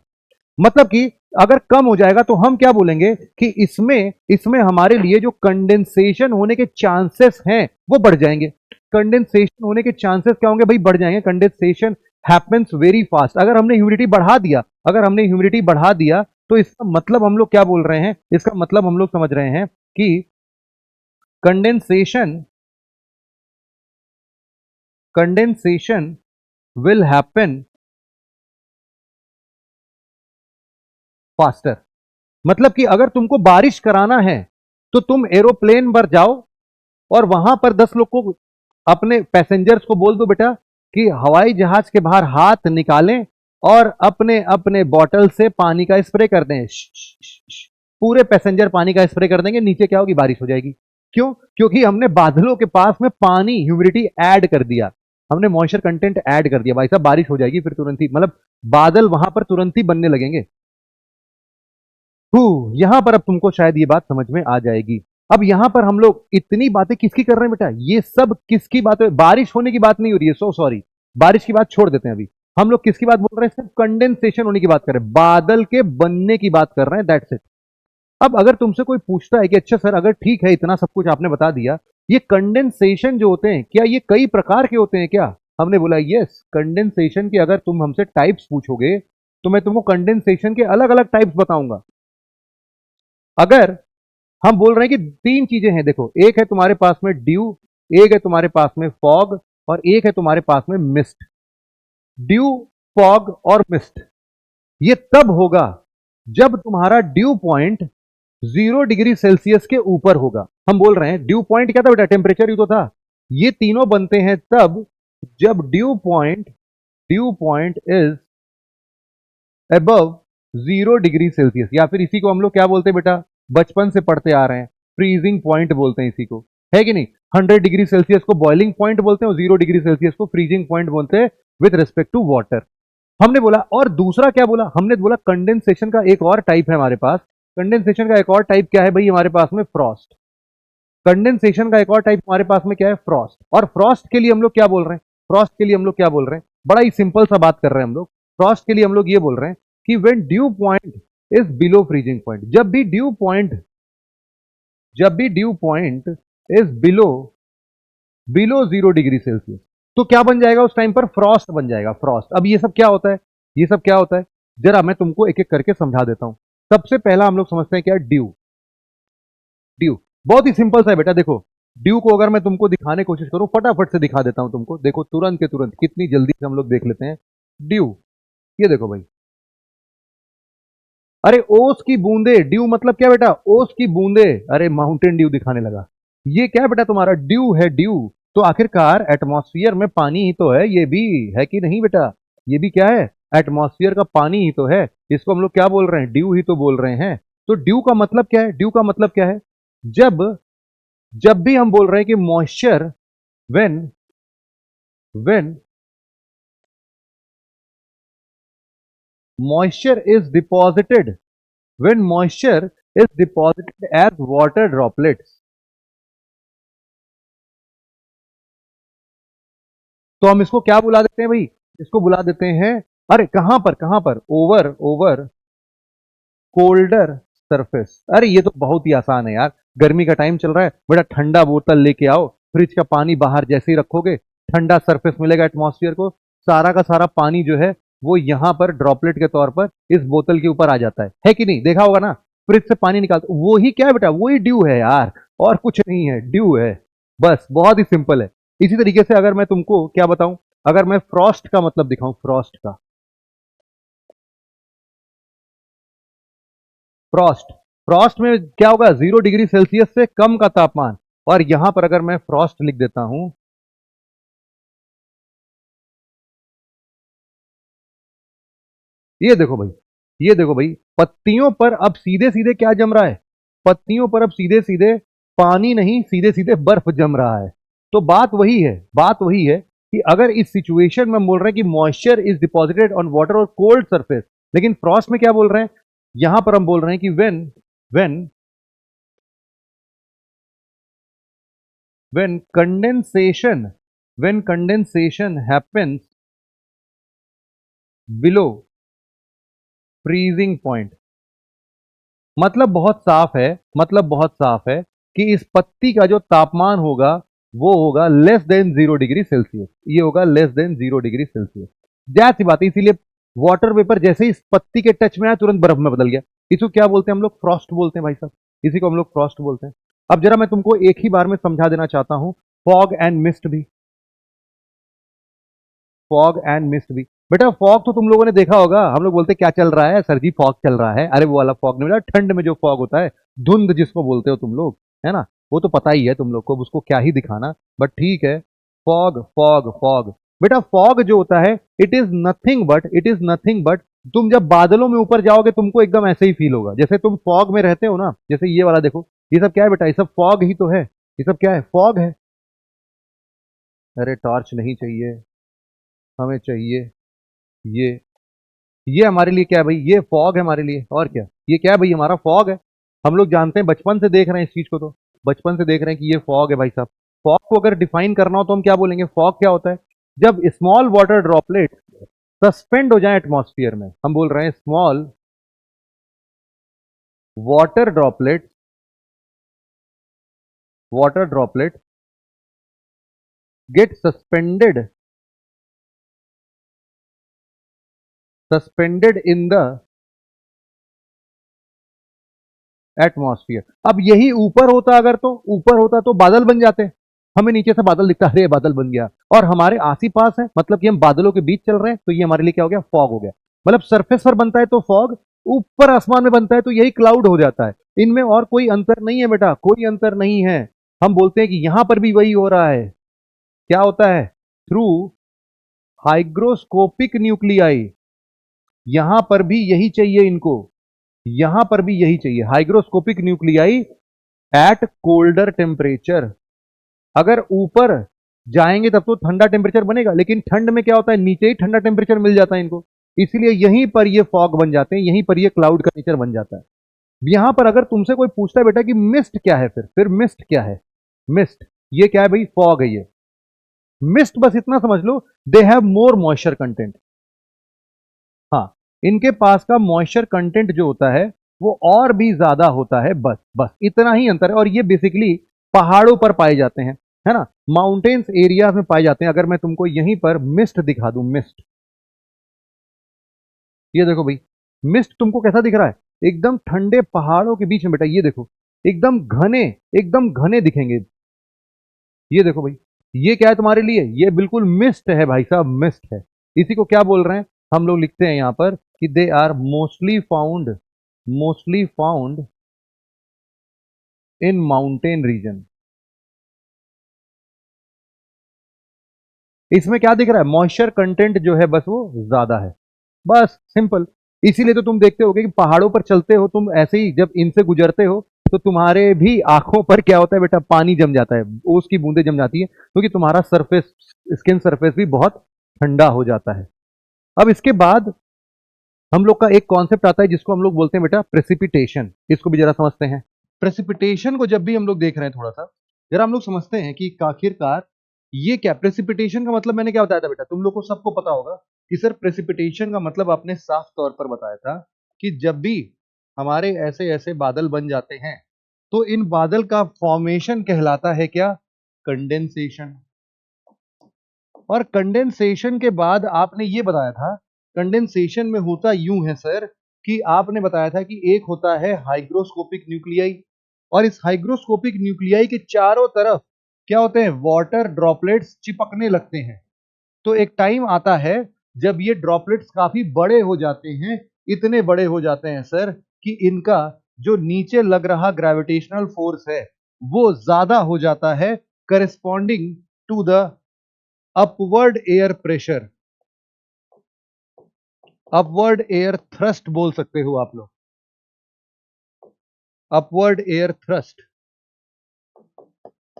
मतलब कि अगर कम हो जाएगा तो हम क्या बोलेंगे कि इसमें इसमें हमारे लिए जो कंडेंसेशन होने के चांसेस हैं वो बढ़ जाएंगे। कंडेंसेशन होने के चांसेस क्या होंगे भाई? बढ़ जाएंगे। Condensation happens very fast. अगर हमने ह्यूमिडिटी बढ़ा दिया, अगर हमने ह्यूमिडिटी बढ़ा दिया, तो इसका मतलब हम लोग क्या बोल रहे हैं? इसका मतलब हम लोग समझ रहे हैं कि condensation condensation will happen faster। मतलब कि अगर तुमको बारिश कराना है तो तुम एरोप्लेन पर जाओ और वहां पर 10 लोग को, अपने पैसेंजर्स को बोल दो बेटा कि हवाई जहाज के बाहर हाथ निकालें और अपने अपने बॉटल से पानी का स्प्रे कर दें। पूरे पैसेंजर पानी का स्प्रे कर देंगे, नीचे क्या होगी? बारिश हो जाएगी। क्यों? क्योंकि हमने बादलों के पास में पानी, ह्यूमिडिटी ऐड कर दिया, हमने मॉइस्चर कंटेंट ऐड कर दिया। भाई साहब बारिश हो जाएगी फिर तुरंत ही, मतलब बादल वहां पर तुरंत ही बनने लगेंगे। यहां पर अब तुमको शायद ये बात समझ में आ जाएगी। अब यहां पर हम लोग इतनी बातें किसकी कर रहे हैं बेटा? ये सब किसकी बात है? बारिश होने की बात नहीं हो रही है, सो सॉरी, बारिश की बात छोड़ देते हैं अभी। हम लोग किसकी बात बोल रहे हैं? सिर्फ कंडेंसेशन होने की बात कर रहे हैं, बादल के बनने की बात कर रहे हैं, दैट्स इट। अब अगर तुमसे कोई पूछता है कि अच्छा सर अगर ठीक है इतना सब कुछ आपने बता दिया, ये कंडेंसेशन जो होते हैं, क्या ये कई प्रकार के होते हैं क्या? हमने बोला यस, कंडेंसेशन के अगर तुम हमसे टाइप्स पूछोगे तो मैं तुमको कंडेंसेशन के अलग अलग टाइप्स बताऊंगा। अगर हम बोल रहे हैं कि तीन चीजें हैं, देखो, एक है तुम्हारे पास में ड्यू, एक है तुम्हारे पास में फॉग, और एक है तुम्हारे पास में मिस्ट। ड्यू, फॉग और मिस्ट, ये तब होगा जब तुम्हारा ड्यू पॉइंट 0 डिग्री सेल्सियस के ऊपर होगा। हम बोल रहे हैं ड्यू पॉइंट क्या था बेटा? टेम्परेचर ही तो था। ये तीनों बनते हैं तब जब due point is above 0 degree Celsius, या फिर इसी को हम लोग क्या बोलते हैं बेटा, बचपन से पढ़ते आ रहे हैं, फ्रीजिंग पॉइंट बोलते हैं इसी को, है कि नहीं? 100 डिग्री सेल्सियस को बॉइलिंग पॉइंट बोलते हैं और 0 डिग्री सेल्सियस को फ्रीजिंग पॉइंट बोलते हैं विद रिस्पेक्ट टू वाटर। हमने बोला, और दूसरा क्या बोला? हमने बोला कंडेंसेशन का एक और टाइप है हमारे पास। कंडेंसेशन का एक और टाइप क्या है भाई हमारे पास में? फ्रॉस्ट। कंडेंसेशन का एक और टाइप हमारे पास में क्या है? फ्रॉस्ट। और फ्रॉस्ट के लिए हम लोग क्या बोल रहे हैं? फ्रॉस्ट के लिए हम लोग क्या बोल रहे हैं? बड़ा ही सिंपल सा बात कर रहे हैं हम लोग। फ्रॉस्ट के लिए हम लोग ये बोल रहे हैं कि when due point is below freezing point, जब भी due point is below 0 degree Celsius, तो क्या बन जाएगा उस टाइम पर? फ्रॉस्ट बन जाएगा, फ्रॉस्ट। अब ये सब क्या होता है? ये सब क्या होता है, जरा मैं तुमको एक एक करके समझा देता हूं। सबसे पहला हम लोग समझते हैं क्या? ड्यू। ड्यू बहुत ही सिंपल सा है बेटा। देखो, ड्यू को अगर मैं तुमको दिखाने की कोशिश करूं, फटाफट से दिखा देता हूं तुमको। देखो, तुरंत के तुरंत, कितनी जल्दी से हम लोग देख लेते हैं ड्यू। ये देखो भाई, अरे ओस की बूंदे, ड्यू मतलब क्या बेटा? ओस की बूंदे। अरे माउंटेन ड्यू दिखाने लगा। ये क्या बेटा? तुम्हारा ड्यू है, ड्यू। तो आखिरकार एटमॉस्फेयर में पानी ही तो है, ये भी है कि नहीं बेटा? ये भी क्या है? एटमॉस्फेयर का पानी ही तो है। इसको हम लोग क्या बोल रहे हैं? ड्यू ही तो बोल रहे हैं। तो ड्यू का मतलब क्या है? ड्यू का मतलब क्या है? जब जब भी हम बोल रहे हैं कि moisture, when when moisture is deposited, when moisture is deposited as water droplets, तो हम इसको क्या बुला देते हैं भाई? इसको बुला देते हैं, अरे कहां पर, ओवर ओवर कोल्डर सरफेस। अरे ये तो बहुत ही आसान है यार। गर्मी का टाइम चल रहा है बेटा, ठंडा बोतल लेके आओ, फ्रिज का पानी बाहर जैसे ही रखोगे, ठंडा सरफेस मिलेगा एटमॉस्फेयर को, सारा का सारा पानी जो है वो यहां पर ड्रॉपलेट के तौर पर इस बोतल के ऊपर आ जाता है कि नहीं? देखा होगा ना, फ्रिज से पानी निकालते, वो ही क्या है बेटा? वही ड्यू है यार, और कुछ नहीं है, ड्यू है। बस, बहुत ही सिंपल है। इसी तरीके से अगर मैं तुमको क्या बताऊं, अगर मैं फ्रॉस्ट का मतलब दिखाऊं, फ्रॉस्ट का, फ्रॉस्ट, फ्रॉस्ट में क्या होगा? 0 डिग्री सेल्सियस से कम का तापमान। और यहां पर अगर मैं फ्रॉस्ट लिख देता हूं, ये देखो भाई, ये देखो भाई, पत्तियों पर अब सीधे सीधे क्या जम रहा है? पत्तियों पर अब सीधे सीधे पानी नहीं, सीधे सीधे बर्फ जम रहा है। तो बात वही है कि अगर इस सिचुएशन में हम बोल रहे हैं कि moisture is deposited on water और कोल्ड सरफेस, लेकिन फ्रॉस्ट में क्या बोल रहे हैं? यहां पर हम बोल रहे हैं कि when when condensation happens below freezing point, मतलब बहुत साफ है, मतलब बहुत साफ है कि इस पत्ती का जो तापमान होगा वो होगा लेस देन 0 डिग्री सेल्सियस। ये होगा लेस देन 0 डिग्री सेल्सियस। जाहिर सी बात है, इसीलिए वाटर वेपर जैसे ही इस पत्ती के टच में आया तुरंत बर्फ में बदल गया। इसको क्या बोलते हैं हम लोग? फ्रॉस्ट बोलते हैं भाई साहब। इसी को हम लोग फ्रॉस्ट बोलते हैं। अब जरा मैं तुमको एक ही बार में समझा देना चाहता हूं, फॉग एंड मिस्ट भी, फॉग एंड मिस्ट भी। बेटा फॉग तो तुम लोगों ने देखा होगा, हम लोग बोलते क्या चल रहा है सर जी? फॉग चल रहा है। अरे वो वाला फॉग नहीं बेटा, ठंड में जो फॉग होता है, धुंध जिसको बोलते हो तुम लोग, है ना? वो तो पता ही है तुम लोग को, उसको क्या ही दिखाना, बट ठीक है। फॉग फॉग फॉग, बेटा फॉग जो होता है, इट इज नथिंग बट तुम जब बादलों में ऊपर जाओगे तुमको एकदम ऐसे ही फील होगा जैसे तुम फॉग में रहते हो ना। जैसे ये वाला देखो, ये सब क्या है बेटा? ये सब फॉग ही तो है। ये सब क्या है? फॉग है। अरे टॉर्च नहीं चाहिए, हमें चाहिए ये ये हमारे लिए क्या है भाई? ये फॉग है हमारे लिए, और क्या? ये क्या है भाई? हमारा फॉग है। हम लोग जानते हैं, बचपन से देख रहे हैं इस चीज को, तो बचपन से देख रहे हैं कि ये फॉग है भाई साहब। फॉग को अगर डिफाइन करना हो तो हम क्या बोलेंगे? फॉग क्या होता है? जब स्मॉल वाटर ड्रॉपलेट सस्पेंड हो जाए एटमॉस्फेयर में, हम बोल रहे हैं small water droplet, water droplet get suspended in the atmosphere. अब यही ऊपर होता, अगर तो ऊपर होता तो बादल बन जाते, हमें नीचे से बादल दिखता है, बादल बन गया, और हमारे आस ही पास है, मतलब कि हम बादलों के बीच चल रहे हैं, तो ये हमारे लिए क्या हो गया, फॉग हो गया। मतलब सरफेस पर बनता है तो फॉग, ऊपर आसमान में बनता है तो यही क्लाउड हो जाता है। इनमें और कोई अंतर नहीं है बेटा, कोई अंतर नहीं है। हम बोलते हैं कि यहां पर भी वही हो रहा है। क्या होता है, थ्रू हाइग्रोस्कोपिक न्यूक्लियाई, यहां पर भी यही चाहिए इनको, यहां पर भी यही चाहिए, hygroscopic nuclei at colder temperature. अगर ऊपर जाएंगे तब तो ठंडा टेम्परेचर बनेगा, लेकिन ठंड में क्या होता है, नीचे ही ठंडा टेम्परेचर मिल जाता है इनको, इसलिए यहीं पर ये फॉग बन जाते हैं, यहीं पर ये क्लाउड का नेचर बन जाता है। यहां पर अगर तुमसे कोई पूछता है बेटा कि मिस्ट क्या है, फिर मिस्ट क्या है, मिस्ट ये क्या है भाई, फॉग है ये। मिस्ट बस इतना समझ लो, they have more moisture content. हाँ, इनके पास का मॉइस्चर कंटेंट जो होता है वो और भी ज्यादा होता है, बस बस इतना ही अंतर है। और ये बेसिकली पहाड़ों पर पाए जाते हैं, है ना, माउंटेन्स एरियाज में पाए जाते हैं। अगर मैं तुमको यहीं पर मिस्ट दिखा दूं, मिस्ट, ये देखो भाई, मिस्ट तुमको कैसा दिख रहा है, एकदम ठंडे पहाड़ों के बीच में बेटा, ये देखो एकदम घने, एकदम घने दिखेंगे। ये देखो भाई, ये क्या है तुम्हारे लिए, ये बिल्कुल मिस्ट है भाई साहब, मिस्ट है। इसी को क्या बोल रहे हैं हम लोग, लिखते हैं यहां पर कि they are mostly found in mountain region. इसमें क्या दिख रहा है, मॉइस्चर कंटेंट जो है बस वो ज्यादा है, बस सिंपल। इसीलिए तो तुम देखते हो कि पहाड़ों पर चलते हो तुम, ऐसे ही जब इनसे गुजरते हो तो तुम्हारे भी आंखों पर क्या होता है बेटा, पानी जम जाता है, ओस की बूंदें जम जाती है, क्योंकि तुम्हारा सरफेस, स्किन सरफेस भी बहुत ठंडा हो जाता है। अब इसके बाद हम लोग का एक कॉन्सेप्ट आता है जिसको हम लोग बोलते हैं बेटा प्रेसिपिटेशन। इसको भी जरा समझते हैं। प्रेसिपिटेशन को जब भी हम लोग देख रहे हैं थोड़ा सा, जरा हम लोग समझते हैं कि आखिरकार ये क्या प्रेसिपिटेशन का मतलब, मैंने क्या बताया था बेटा, तुम लोग को सबको पता होगा कि सर प्रेसिपिटेशन का मतलब आपने साफ तौर पर बताया था कि जब भी हमारे ऐसे ऐसे बादल बन जाते हैं तो इन बादल का फॉर्मेशन कहलाता है क्या, कंडेंसेशन। और कंडेंसेशन के बाद आपने ये बताया था, कंडेंसेशन में होता यूं है सर कि आपने बताया था कि एक होता है हाइग्रोस्कोपिक न्यूक्लियाई, और इस हाइग्रोस्कोपिक न्यूक्लियाई के चारों तरफ क्या होते हैं, वाटर ड्रॉपलेट्स चिपकने लगते हैं। तो एक टाइम आता है जब ये ड्रॉपलेट्स काफी बड़े हो जाते हैं, इतने बड़े हो जाते हैं सर कि इनका जो नीचे लग रहा ग्रेविटेशनल फोर्स है वो ज्यादा हो जाता है, corresponding to the upward air pressure, upward air thrust बोल सकते हो आप लोग, अपवर्ड एयर थ्रस्ट।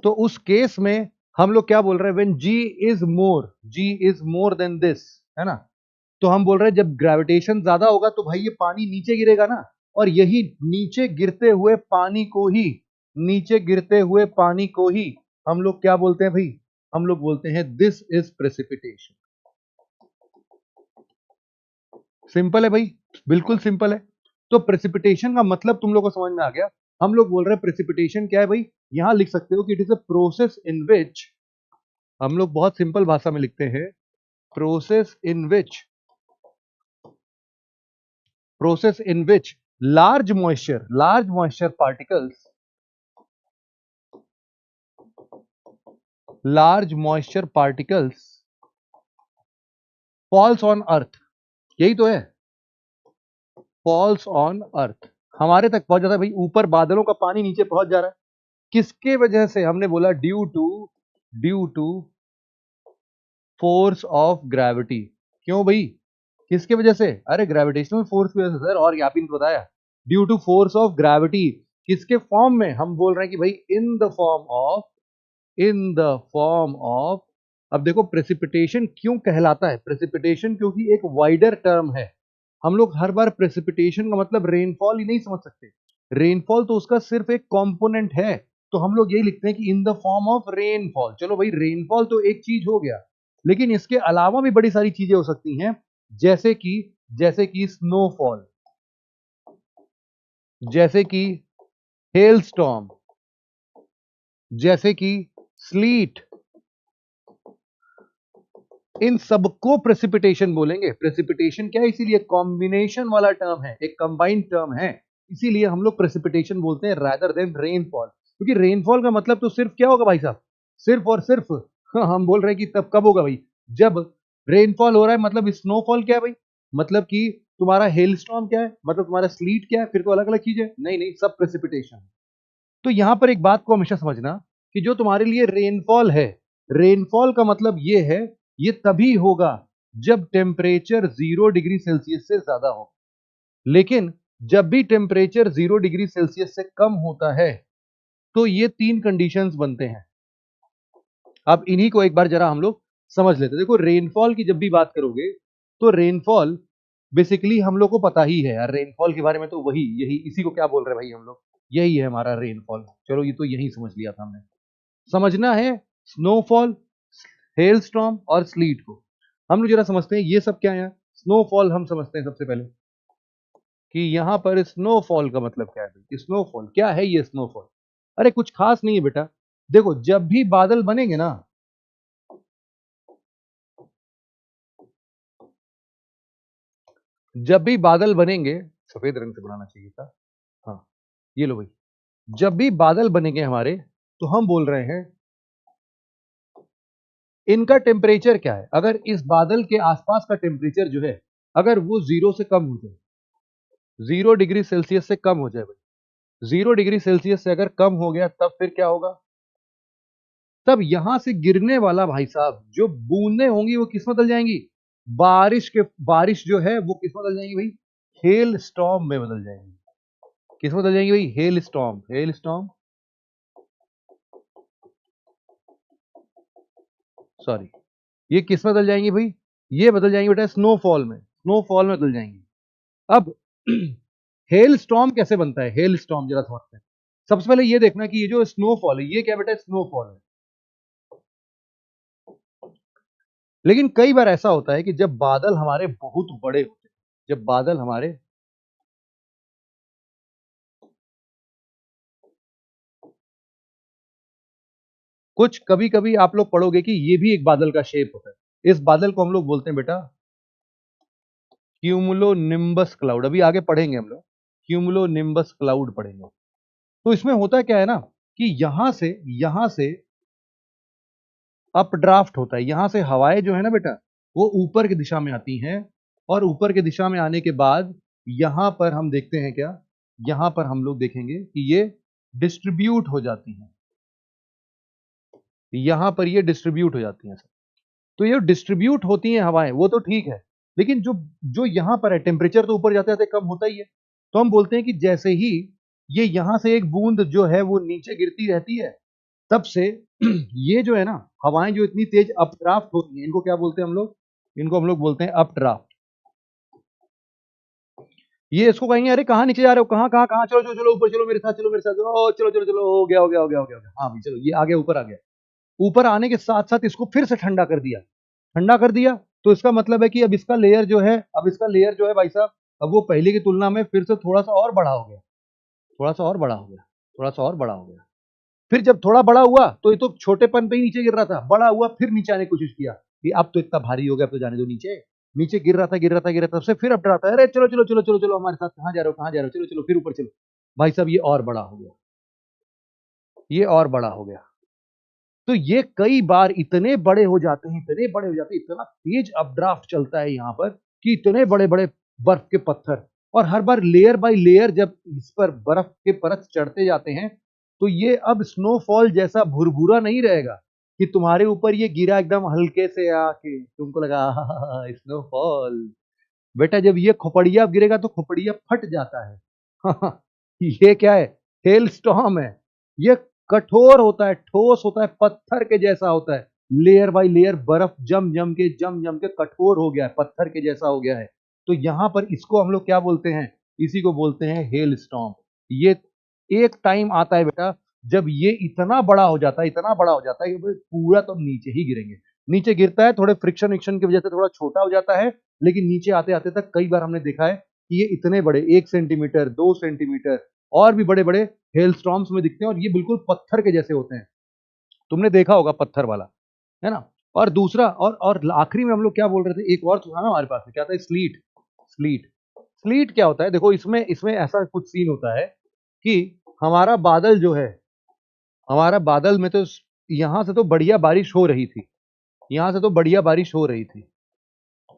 तो उस केस में हम लोग क्या बोल रहे हैं, when G is more than this, है ना, तो हम बोल रहे हैं जब ग्रेविटेशन ज्यादा होगा तो भाई ये पानी नीचे गिरेगा ना, और यही नीचे गिरते हुए पानी को ही, नीचे गिरते हुए पानी को ही हम लोग क्या बोलते हैं भाई, हम लोग बोलते हैं दिस इज प्रेसिपिटेशन। सिंपल है भाई, बिल्कुल सिंपल है। तो प्रेसिपिटेशन का मतलब तुम लोग को समझ में आ गया। हम लोग बोल रहे हैं प्रेसिपिटेशन क्या है भाई, यहां लिख सकते हो कि it is a process in which, हम लोग बहुत सिंपल भाषा में लिखते हैं, process in which, process in which large moisture particles, large moisture particles falls on earth, यही तो है, फॉल्स ऑन अर्थ, हमारे तक पहुंच जाता है भाई, ऊपर बादलों का पानी नीचे पहुंच जा रहा है, किसके वजह से, हमने बोला due to force of gravity. क्यों भाई, किसके वजह से, अरे ग्रेविटेशनल फोर्स की वजह से सर, और क्या आपने बताया, due to force of gravity. किसके फॉर्म में, हम बोल रहे हैं कि भाई in the form of, in the form of. अब देखो प्रेसिपिटेशन क्यों कहलाता है, प्रेसिपिटेशन क्योंकि एक वाइडर टर्म है। हम लोग हर बार प्रेसिपिटेशन का मतलब रेनफॉल ही नहीं समझ सकते, रेनफॉल तो उसका सिर्फ एक कंपोनेंट है, तो हम लोग यही लिखते हैं कि इन द फॉर्म ऑफ रेनफॉल। चलो भाई, रेनफॉल तो एक चीज हो गया, लेकिन इसके अलावा भी बड़ी सारी चीजें हो सकती हैं, जैसे कि स्नोफॉल, जैसे कि हेल स्टॉर्म, जैसे कि स्लीट, इन सबको प्रेसिपिटेशन बोलेंगे। प्रेसिपिटेशन क्या है, इसीलिए कॉम्बिनेशन वाला टर्म है, एक कंबाइंड टर्म है, इसीलिए हम लोग प्रेसिपिटेशन बोलते हैं रादर देन रेनफॉल। क्योंकि रेनफॉल का मतलब तो सिर्फ क्या होगा भाई साहब, सिर्फ और सिर्फ हम बोल रहे हैं कि तब कब होगा भाई, जब रेनफॉल हो रहा है। मतलब स्नोफॉल क्या है भाई, मतलब कि तुम्हारा हेल स्टॉर्म क्या है, मतलब तुम्हारा स्लीट क्या है, फिर तो अलग अलग चीज है। नहीं नहीं, सब प्रेसिपिटेशन। तो यहां पर एक बात को हमेशा समझना कि जो तुम्हारे लिए रेनफॉल है, रेनफॉल का मतलब ये है, ये तभी होगा जब टेम्परेचर 0 डिग्री सेल्सियस से ज्यादा हो। लेकिन जब भी टेम्परेचर 0 डिग्री सेल्सियस से कम होता है तो ये 3 कंडीशंस बनते हैं। अब इन्हीं को एक बार जरा हम लोग समझ लेते हैं। देखो रेनफॉल की जब भी बात करोगे तो रेनफॉल बेसिकली हम लोग को पता ही है यार, रेनफॉल के बारे में तो वही यही इसी को क्या बोल रहे हैं भाई हम लोग, यही है हमारा रेनफॉल। चलो ये तो यही समझ लिया था हमने। समझना है स्नोफॉल, हेलस्टॉर्म और स्लीट को। हम लोग जरा समझते हैं ये सब क्या है। स्नोफॉल हम समझते हैं सबसे पहले कि यहां पर स्नोफॉल का मतलब क्या है। स्नोफॉल क्या है, ये स्नोफॉल अरे कुछ खास नहीं है बेटा। देखो जब भी बादल बनेंगे ना, जब भी बादल बनेंगे, सफेद रंग से बनाना चाहिए था, हाँ ये लो भाई। जब भी बादल बनेंगे हमारे, तो हम बोल रहे हैं इनका टेम्परेचर क्या है। अगर इस बादल के आसपास का टेम्परेचर जो है, अगर वो 0 से कम हो जाए, 0 डिग्री सेल्सियस से कम हो जाए भाई, 0 डिग्री सेल्सियस से अगर कम हो गया तब फिर क्या होगा, तब यहां से गिरने वाला भाई साहब जो बूंदें होंगी वो किस में बदल जाएंगी, बारिश जो है वो किस में बदल जाएंगी भाई, हेल स्टॉर्म में बदल जाएंगी। किस में बदल जाएंगी भाई, hello storm. Hello storm, sorry, ये किस में बदल जाएंगी भाई, ये बदल जाएंगी बेटा स्नोफॉल में, स्नोफॉल में बदल जाएंगी। अब हेल स्टॉर्म कैसे बनता है, हेल स्टॉर्म जरा समझते हैं। सबसे पहले ये देखना कि ये जो स्नोफॉल है ये क्या बेटा, स्नोफॉल है। लेकिन कई बार ऐसा होता है कि जब बादल हमारे बहुत बड़े होते हैं, जब बादल हमारे, कुछ कभी कभी आप लोग पढ़ोगे कि ये भी एक बादल का शेप होता है। इस बादल को हम लोग बोलते हैं बेटा क्यूमुलो निम्बस क्लाउड। अभी आगे पढ़ेंगे हम लोग, क्यूमुलो निम्बस क्लाउड पढ़ेंगे। तो इसमें होता क्या है ना कि यहां से अपड्राफ्ट होता है, यहां से हवाएं जो है ना बेटा वो ऊपर की दिशा में आती हैं, और ऊपर की दिशा में आने के बाद यहां पर हम देखते हैं क्या, यहां पर हम लोग देखेंगे कि ये डिस्ट्रीब्यूट हो जाती हैं, यहां पर ये डिस्ट्रीब्यूट हो जाती हैं। तो ये डिस्ट्रीब्यूट होती हैं हवाएं वो तो ठीक है, लेकिन जो जो यहां पर है टेम्परेचर तो ऊपर जाते जाते कम होता ही है। तो हम बोलते हैं कि जैसे ही ये यहां से एक बूंद जो है वो नीचे गिरती रहती है, तब से ये जो है ना हवाएं जो इतनी तेज अपड्राफ्ट होती हैं, इनको क्या बोलते हैं हम लोग, इनको हम लोग बोलते हैं अपड्राफ्ट। ये इसको कहेंगे अरे कहाँ नीचे जा रहे हो, कहाँ कहाँ कहाँ, चलो चलो चलो ऊपर चलो मेरे साथ, चलो मेरे साथ, ओ चलो चलो चलो, हो गया हो गया हो गया हो गया हो गया, हाँ भाई चलो ये आ गया, ऊपर आ गया। ऊपर आने के साथ साथ इसको फिर से ठंडा कर दिया, ठंडा कर दिया। तो इसका मतलब है कि अब इसका लेयर जो है, अब इसका लेयर जो है भाई साहब, अब वो पहले की तुलना में फिर से थोड़ा सा और बड़ा हो गया, थोड़ा सा और बड़ा हो गया, थोड़ा सा और बड़ा हो गया। फिर जब थोड़ा बड़ा हुआ तो ये तो छोटेपन पे ही नीचे गिर रहा था, बड़ा हुआ फिर नीचे आने की कोशिश किया कि अब तो इतना भारी हो गया, अब तो जाने दो नीचे। नीचे गिर रहा था गिर रहा था गिर रहा था, सबसे फिर अब डराता है, अरे चलो चलो चलो चलो चलो हमारे साथ, कहाँ जा रहे हो कहाँ जा रहे हो, चलो चलो फिर ऊपर चलो। भाई साहब ये और बड़ा हो गया, ये और बड़ा हो गया। तो ये कई बार इतने बड़े हो जाते हैं, इतने बड़े हो जाते हैं, इतना तेज अपड्राफ्ट चलता है यहाँ पर कि इतने बड़े बड़े बर्फ के पत्थर, और हर बार लेयर बाय लेयर जब इस पर बर्फ के परत चढ़ते जाते हैं, तो ये अब स्नोफॉल जैसा भुरभुरा नहीं रहेगा कि तुम्हारे ऊपर ये गिरा एकदम हल्के से आके तुमको लगा स्नोफॉल। बेटा जब ये खोपड़िया गिरेगा तो खोपड़िया फट जाता है ये क्या है, हेल स्टॉर्म है। ये कठोर होता है, ठोस होता है, पत्थर के जैसा होता है, लेयर बाय लेयर बर्फ जम जम के कठोर हो गया है, पत्थर के जैसा हो गया है। तो यहां पर इसको हम लोग क्या बोलते हैं, इसी को बोलते हैं हेल स्टॉर्म। ये एक टाइम आता है बेटा जब ये इतना बड़ा हो जाता है, इतना बड़ा हो जाता है कि पूरा तो नीचे ही गिरेंगे। नीचे गिरता है, थोड़े फ्रिक्शन विक्शन की वजह से थोड़ा छोटा हो जाता है, लेकिन नीचे आते आते तक कई बार हमने देखा है कि ये इतने बड़े 1 सेंटीमीटर 2 सेंटीमीटर और भी बड़े बड़े हेल स्टॉर्म्स में दिखते हैं, और ये बिल्कुल पत्थर के जैसे होते हैं। तुमने देखा होगा पत्थर वाला, है ना। और दूसरा और आखिरी में हम लोग क्या बोल रहे थे, एक और तो था ना हमारे पास में, क्या था, स्लीट। स्लीट स्लीट क्या होता है, देखो इसमें इसमें ऐसा कुछ सीन होता है कि हमारा बादल जो है, हमारा बादल में तो यहां से तो बढ़िया बारिश हो रही थी, यहां से तो बढ़िया बारिश हो रही थी,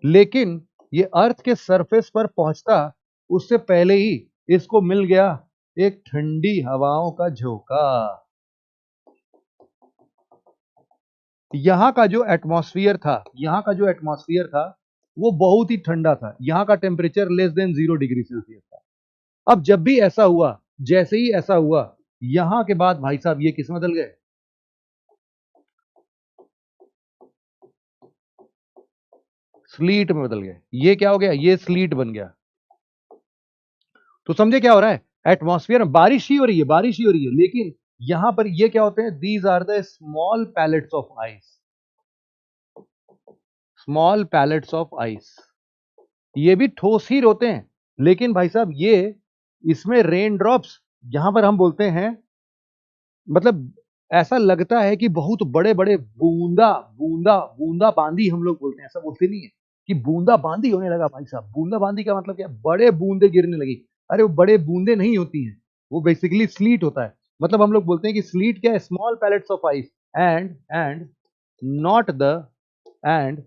लेकिन ये अर्थ के सरफेस पर पहुंचता उससे पहले ही इसको मिल गया एक ठंडी हवाओं का झोंका। यहाँ का जो एटमॉस्फेयर था, यहाँ का जो एटमॉस्फेयर था वो बहुत ही ठंडा था, यहाँ का temperature less than 0 degree Celsius था। अब जब भी ऐसा हुआ, जैसे ही ऐसा हुआ, यहां के बाद भाई साहब ये किस में बदल गए, स्लीट में बदल गए। ये क्या हो गया, ये स्लीट बन गया। तो समझे क्या हो रहा है, एटमॉस्फेयर में बारिश ही हो रही है, बारिश ही हो रही है, लेकिन यहां पर ये क्या होते हैं, these are the small pellets of ice, small pellets of ice. ये भी ठोस ही होते हैं, लेकिन भाई साहब ये इसमें रेन ड्रॉप्स, यहां पर हम बोलते हैं, मतलब ऐसा लगता है कि बहुत बड़े बड़े बूंदा बूंदा बूंदा बांदी हम लोग बोलते हैं, ऐसा बोलते नहीं है कि बूंदा बांदी होने लगा भाई साहब। बूंदा बांदी का मतलब क्या, बड़े बूंदे गिरने लगी। अरे वो बड़े बूंदे नहीं होती हैं, वो बेसिकली स्लीट होता है। मतलब हम लोग बोलते हैं कि स्लीट क्या है, small pellets of ice and not the and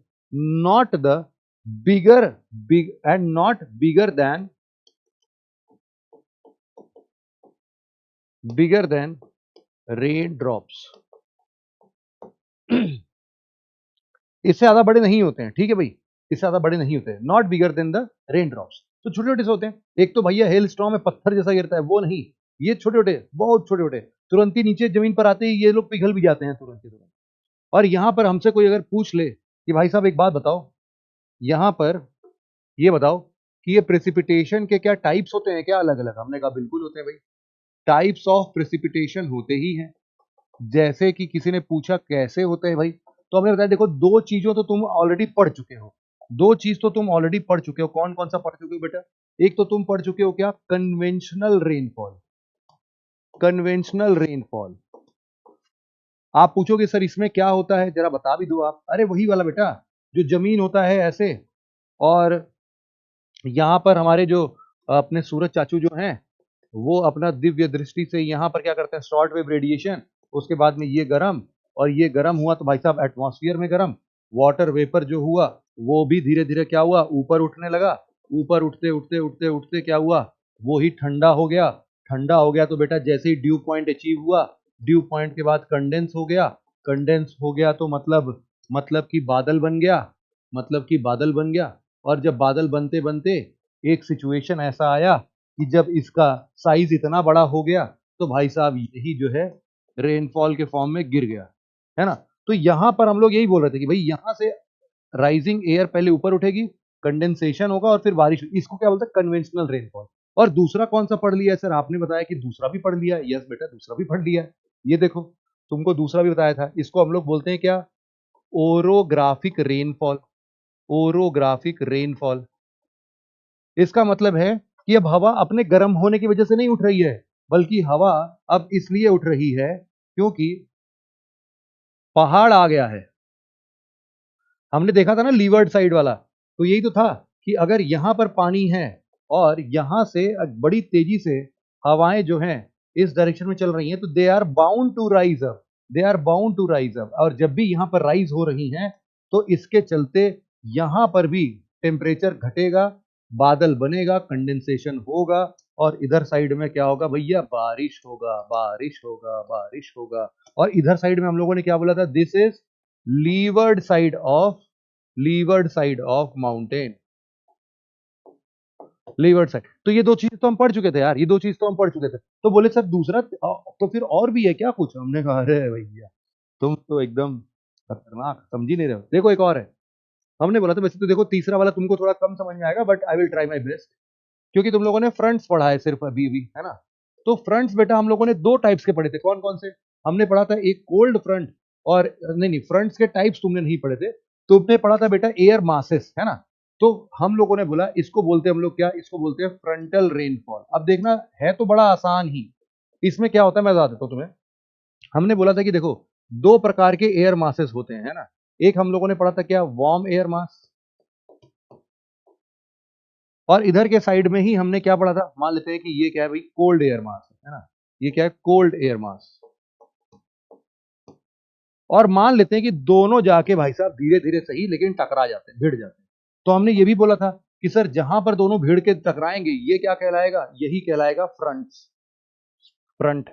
not the bigger big and not bigger than raindrops. इससे ज्यादा बड़े नहीं होते हैं, ठीक है भाई, इससे ज्यादा बड़े नहीं होते हैं, not bigger then the rain drops. तो छोटे छोटे से होते हैं। एक तो भैया हेल स्टॉर्म में पत्थर जैसा गिरता है, वो नहीं, ये छोटे छोटे, बहुत छोटे छोटे, तुरंत ही नीचे जमीन पर आते ही ये लोग पिघल भी जाते हैं तुरंत ही तुरंत। और यहां पर हमसे कोई अगर पूछ ले कि भाई साहब एक बात बताओ, यहां पर ये बताओ कि ये प्रेसिपिटेशन के क्या टाइप्स होते हैं क्या अलग अलग, हमने कहा बिल्कुल होते हैं भाई, टाइप्स ऑफ प्रेसिपिटेशन होते ही हैं। जैसे कि किसी ने पूछा कैसे होते हैं भाई, तो हमने बताया देखो, दो चीजों तो तुम ऑलरेडी पढ़ चुके हो, दो चीज तो तुम ऑलरेडी पढ़ चुके हो। कौन कौन सा पढ़ चुके हो बेटा, एक तो तुम पढ़ चुके हो क्या, कन्वेंशनल रेनफॉल, कन्वेंशनल रेनफॉल। आप पूछोगे सर इसमें क्या होता है, जरा बता भी दो आप। अरे वही वाला बेटा, जो जमीन होता है ऐसे, और यहाँ पर हमारे जो अपने सूरज चाचू जो हैं, वो अपना दिव्य दृष्टि से यहाँ पर क्या करते हैं, शॉर्ट वेव रेडिएशन, उसके बाद में ये गर्म, और ये गर्म हुआ तो भाई साहब एटमॉस्फेयर में गर्म, वाटर वेपर जो हुआ वो भी धीरे धीरे क्या हुआ, ऊपर उठने लगा, ऊपर उठते उठते उठते उठते क्या हुआ, वो ही ठंडा हो गया। ठंडा हो गया तो बेटा जैसे ही ड्यू पॉइंट अचीव हुआ, ड्यू पॉइंट के बाद कंडेंस हो गया, कंडेंस हो गया तो मतलब कि बादल बन गया, मतलब कि बादल बन गया। और जब बादल बनते बनते एक सिचुएशन ऐसा आया कि जब इसका साइज इतना बड़ा हो गया, तो भाई साहब यही जो है रेनफॉल के फॉर्म में गिर गया, है ना। तो यहां पर हम लोग यही बोल रहे थे कि भाई यहां से राइजिंग एयर पहले ऊपर उठेगी, कंडेंसेशन होगा और फिर बारिश, इसको क्या बोलते हैं, कन्वेंशनल रेनफॉल। और दूसरा कौन सा पढ़ लिया है सर, आपने बताया कि दूसरा भी पढ़ लिया है। यस बेटा, दूसरा भी पढ़ लिया है। ये देखो, तुमको दूसरा भी बताया था, इसको हम लोग बोलते हैं क्या, ओरोग्राफिक रेनफॉल, ओरोग्राफिक रेनफॉल। इसका मतलब है कि अब हवा अपने गर्म होने की वजह से नहीं उठ रही है, बल्कि हवा अब इसलिए उठ रही है क्योंकि पहाड़ आ गया है। हमने देखा था ना लीवर्ड साइड वाला, तो यही तो था कि अगर यहां पर पानी है और यहां से बड़ी तेजी से हवाएं जो हैं इस डायरेक्शन में चल रही हैं, तो they are bound to rise up, they are bound to rise up. और जब भी यहां पर राइज हो रही हैं, तो इसके चलते यहां पर भी टेम्परेचर घटेगा, बादल बनेगा, कंडेंसेशन होगा, और इधर साइड में क्या होगा भैया, बारिश होगा, बारिश होगा, बारिश होगा। और इधर साइड में हम लोगों ने क्या बोला था, this is levered side of, levered side of mountain, levered side. तो ये दो चीज तो हम पढ़ चुके थे यार, ये दो चीज तो हम पढ़ चुके थे। तो बोले सर दूसरा तो फिर और भी है क्या कुछ, हमने कहा अरे भैया तुम तो एकदम खतरनाक, समझ ही नहीं रहे हो। देखो एक और है, हमने बोला था वैसे तो देखो तीसरा वाला तुमको थोड़ा कम समझ में आएगा, but I will try my best, क्योंकि तुम लोगों ने फ्रंट्स पढ़ा है सिर्फ अभी भी, है ना। तो फ्रंट्स बेटा हम लोगों ने दो टाइप्स के पढ़े थे, कौन कौन से, हमने पढ़ा था एक कोल्ड फ्रंट, और नहीं नहीं, फ्रंट्स के टाइप्स तुमने नहीं पढ़े थे, तुमने पढ़ा था बेटा एयर मासेस, है ना। तो हम लोगों ने बोला इसको बोलते हैं हम लोग क्या, इसको बोलते हैं फ्रंटल रेनफॉल। अब देखना है तो बड़ा आसान ही, इसमें क्या होता है मैं बता देता हूं तुम्हें। हमने बोला था कि देखो दो प्रकार के एयर मासेस होते हैं, है ना। एक हम लोगों ने पढ़ा था क्या, वार्म एयर मास, और इधर के साइड में ही हमने क्या पढ़ा था, मान लेते हैं कि ये क्या है भाई, कोल्ड एयर मास है ना, ये क्या है, कोल्ड एयर मास। और मान लेते हैं कि दोनों जाके भाई साहब धीरे धीरे सही लेकिन टकरा जाते हैं, भिड़ जाते हैं। तो हमने ये भी बोला था कि सर जहां पर दोनों भिड़ के टकराएंगे ये क्या कहलाएगा, यही कहलाएगा फ्रंट। फ्रंट।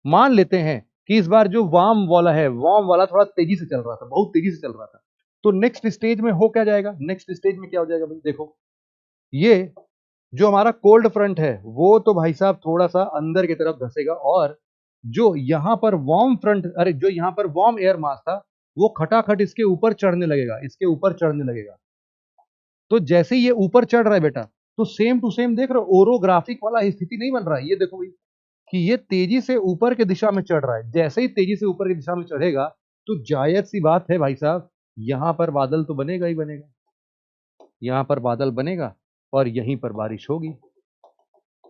मान लेते हैं कि इस बार जो वार्म वाला है, वार्म वाला थोड़ा तेजी से चल रहा था, बहुत तेजी से चल रहा था, तो नेक्स्ट स्टेज में हो क्या जाएगा, नेक्स्ट स्टेज में क्या हो जाएगा भाई, देखो ये जो हमारा कोल्ड फ्रंट है वो तो भाई साहब थोड़ा सा अंदर की तरफ धसेगा, और जो यहां पर वार्म फ्रंट, अरे जो यहां पर वार्म एयर मास था वो खटाखट इसके ऊपर चढ़ने लगेगा, इसके ऊपर चढ़ने लगेगा। तो जैसे ये ऊपर चढ़ रहा है बेटा, तो सेम टू सेम देख रहे हो, ओरोग्राफिक वाला स्थिति नहीं बन रहा है, ये देखो भाई कि ये तेजी से ऊपर के दिशा में चढ़ रहा है। जैसे ही तेजी से ऊपर की दिशा में चढ़ेगा तो जायज सी बात है भाई साहब, यहां पर बादल तो बनेगा ही बनेगा, यहां पर बादल बनेगा और यहीं पर बारिश होगी।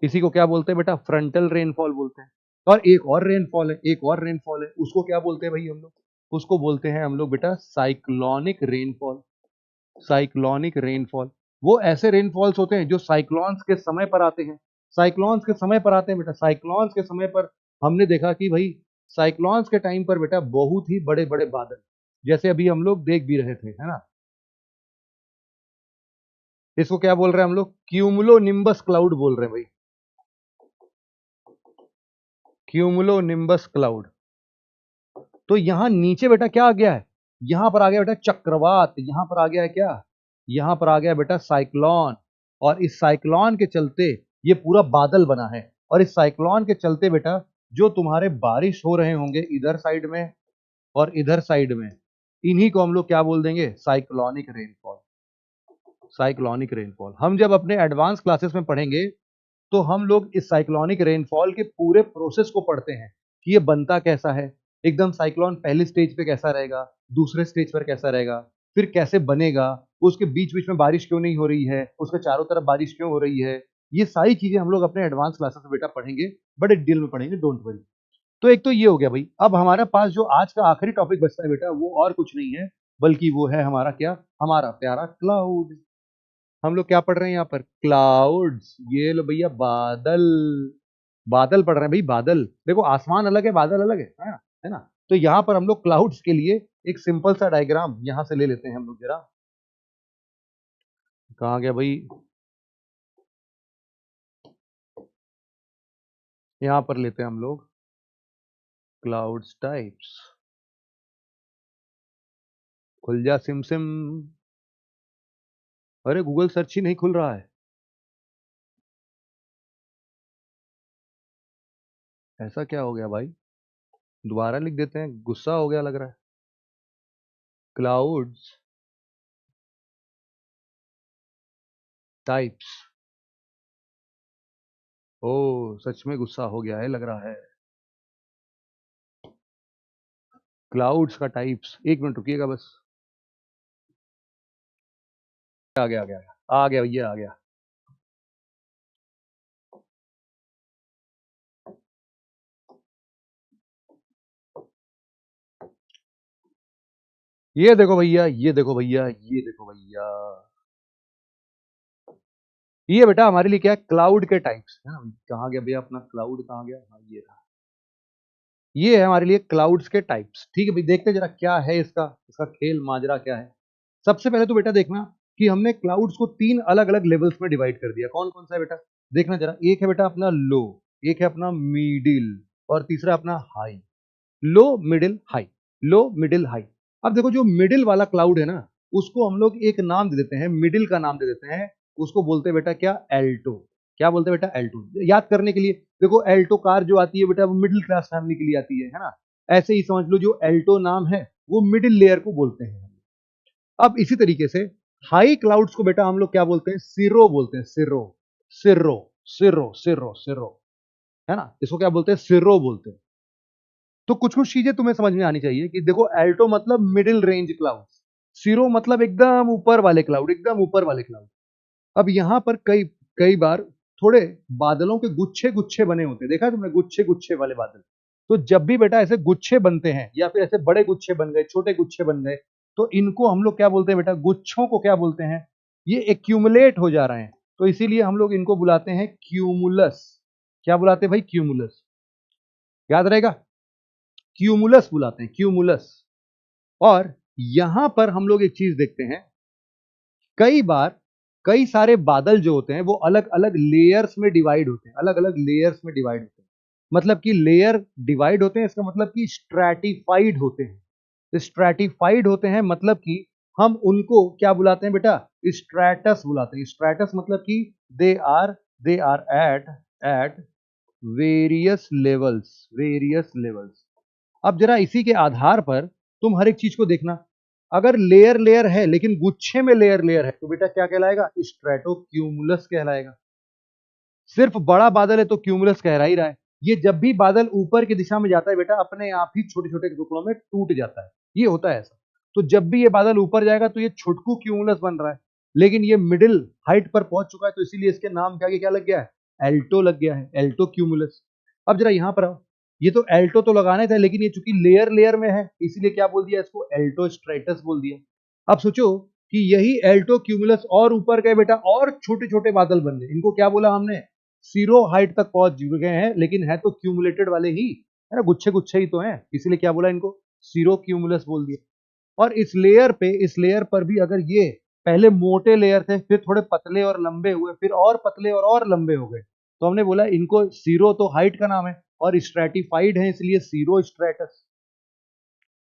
इसी को क्या बोलते हैं बेटा, फ्रंटल रेनफॉल बोलते हैं। और एक और रेनफॉल है, एक और रेनफॉल है, उसको क्या बोलते हैं भाई हम लोग, उसको बोलते हैं हम लोग बेटा साइक्लोनिक रेनफॉल। साइक्लोनिक रेनफॉल, वो ऐसे रेनफॉल्स होते हैं जो साइक्लोन्स के समय पर आते हैं, साइक्लोन्स के समय पर आते हैं बेटा। साइक्लोन्स के समय पर हमने देखा कि भाई साइक्लोन्स के टाइम पर बेटा बहुत ही बड़े बड़े बादल, जैसे अभी हम लोग देख भी रहे थे, है ना। इसको क्या बोल रहे हैं हम लोग, क्यूमुलो निम्बस क्लाउड बोल रहे हैं भाई, क्यूमुलो निम्बस क्लाउड। तो यहां नीचे बेटा क्या आ गया है, यहां पर आ गया बेटा चक्रवात, यहां पर आ गया है क्या, यहां पर आ गया बेटा साइक्लोन। और इस साइक्लोन के चलते ये पूरा बादल बना है, और इस साइक्लोन के चलते बेटा जो तुम्हारे बारिश हो रहे होंगे इधर साइड में और इधर साइड में, इन्हीं को हम लोग क्या बोल देंगे, साइक्लोनिक रेनफॉल। साइक्लोनिक रेनफॉल हम जब अपने एडवांस क्लासेस में पढ़ेंगे तो हम लोग इस साइक्लोनिक रेनफॉल के पूरे प्रोसेस को पढ़ते हैं कि ये बनता कैसा है, एकदम साइक्लोन पहली स्टेज पे कैसा रहेगा, दूसरे स्टेज पर कैसा रहेगा, फिर कैसे बनेगा, उसके बीच बीच में बारिश क्यों नहीं हो रही है, उसके चारों तरफ बारिश क्यों हो रही है, ये सारी चीजें हम लोग अपने एडवांस क्लासेस में बेटा पढ़ेंगे, बड़े डिटेल में पढ़ेंगे, डोंट वरी। तो एक तो ये हो गया भाई। अब हमारे पास जो आज का आखिरी टॉपिक बचता है बेटा वो और कुछ नहीं है, बल्कि वो है हमारा क्या, हमारा प्यारा क्लाउड। हम लोग क्या पढ़ रहे हैं यहाँ पर, क्लाउड्स। ये लो भैया बादल, बादल पढ़ रहे हैं भाई, बादल। देखो आसमान अलग है, बादल अलग है ना, है ना। तो यहाँ पर हम लोग क्लाउड्स के लिए एक सिंपल सा डायग्राम यहाँ से ले लेते हैं हम लोग जरा, कहाँ गया भाई, यहाँ पर लेते हैं हम लोग क्लाउड्स टाइप्स। खुल जा सिम सिम, अरे गूगल सर्च ही नहीं खुल रहा है, ऐसा क्या हो गया भाई, दोबारा लिख देते हैं, गुस्सा हो गया लग रहा है। क्लाउड्स टाइप्स, ओ सच में गुस्सा हो गया है लग रहा है। क्लाउड्स का टाइप्स, एक मिनट रुकिएगा बस, आ गया आ गया आ गया भैया आ गया। ये देखो भैया, ये देखो भैया, ये देखो भैया, ये बेटा हमारे लिए क्या है, क्लाउड के टाइप्स है ना। कहाँ गया भैया अपना क्लाउड, कहाँ गया, हाँ ये रहा, ये है हमारे लिए क्लाउड्स के टाइप्स। ठीक है भाई, देखते हैं जरा क्या है इसका, इसका खेल माजरा क्या है। सबसे पहले तो बेटा देखना कि हमने क्लाउड्स को तीन अलग अलग लेवल्स में डिवाइड कर दिया, कौन कौन सा है बेटा, देखना जरा। एक है बेटा अपना लो, एक है अपना मिडिल, और तीसरा अपना high. Low middle high, low middle high. अब देखो जो मिडिल वाला क्लाउड है ना, उसको हम लोग एक नाम दे देते हैं, मिडिल का नाम दे देते हैं, उसको बोलते हैं बेटा क्या, एल्टो। क्या बोलते हैं बेटा, एल्टो। याद करने के लिए देखो, एल्टो कार जो आती है बेटा वो मिडिल क्लास फैमिली के लिए आती है ना। ऐसे ही समझ लो जो एल्टो नाम है वो मिडिल लेयर को बोलते हैं। अब इसी तरीके से हाई क्लाउड्स को बेटा हम लोग क्या बोलते हैं, सिरो बोलते हैं, सिरो, सिरो, सिरो, सिरो, सिरो, है ना, इसको क्या बोलते हैं, सिरो बोलते हैं। तो कुछ कुछ चीजें तुम्हें समझ में आनी चाहिए कि देखो एल्टो मतलब मिडिल रेंज क्लाउड, सीरो मतलब एकदम ऊपर वाले क्लाउड, एकदम ऊपर वाले क्लाउड। अब यहां पर कई कई बार थोड़े बादलों के गुच्छे गुच्छे बने होते हैं, देखा तुमने गुच्छे गुच्छे वाले बादल। तो जब भी बेटा ऐसे गुच्छे बनते हैं या फिर ऐसे बड़े गुच्छे बन गए, छोटे गुच्छे बन गए, तो इनको हम लोग क्या बोलते हैं बेटा? गुच्छों को क्या बोलते हैं? ये एक्यूमुलेट हो जा रहे हैं, तो इसीलिए हम लोग इनको बुलाते हैं क्यूमुलस। क्या बुलाते हैं भाई? क्यूमुलस। याद रहेगा, क्यूमुलस बुलाते हैं, क्यूमुलस। और यहां पर हम लोग एक चीज देखते हैं, कई बार कई सारे बादल जो होते हैं वो अलग अलग लेयर्स में डिवाइड होते हैं, अलग अलग लेयर्स में डिवाइड होते हैं। मतलब कि लेयर डिवाइड होते हैं, इसका मतलब कि स्ट्रैटिफाइड होते हैं। स्ट्रैटिफाइड होते हैं मतलब कि हम उनको क्या बुलाते हैं बेटा? स्ट्रैटस बुलाते हैं। स्ट्रैटस मतलब कि they are at various levels, various levels. अब जरा इसी के आधार पर तुम हर एक चीज को देखना। अगर लेयर लेयर है लेकिन गुच्छे में लेयर लेयर है तो बेटा क्या कहलाएगा? स्ट्रेटोक्यूमुलस कहलाएगा। सिर्फ बड़ा बादल है तो क्यूमुलस कहला ही रहा है। ये जब भी बादल ऊपर की दिशा में जाता है बेटा, अपने आप ही छोटे छोटे टुकड़ों में टूट जाता है। ये होता है ऐसा। तो जब भी ये बादल ऊपर जाएगा तो ये छुटकू क्यूमुलस बन रहा है, लेकिन ये मिडिल हाइट पर पहुंच चुका है तो इसीलिए इसके नाम के आगे क्या लग गया है? एल्टो लग गया है, एल्टो क्यूमुलस। अब जरा यहां पर आओ, ये तो एल्टो तो लगाने थे, लेकिन ये चूंकि लेयर लेयर में है इसीलिए क्या बोल दिया इसको? एल्टो स्ट्रेटस बोल दिया। अब सोचो कि यही एल्टो क्यूमुलस और ऊपर गए बेटा, और छोटे छोटे बादल बन गए। इनको क्या बोला हमने? सीरो हाइट तक पहुंच गए हैं, लेकिन है तो क्यूमुलेटेड वाले ही, है ना, गुच्छे गुच्छे ही तो हैं, इसीलिए क्या बोला इनको? सीरो क्यूमुलस बोल दिया। और इस लेयर पे, इस लेयर पर भी अगर ये पहले मोटे लेयर थे, फिर थोड़े पतले और लंबे हुए, फिर और पतले और लंबे हो गए, तो हमने बोला इनको सीरो तो हाइट का नाम है, और स्ट्रैटिफाइड है इसलिए सीरो स्ट्रेटस।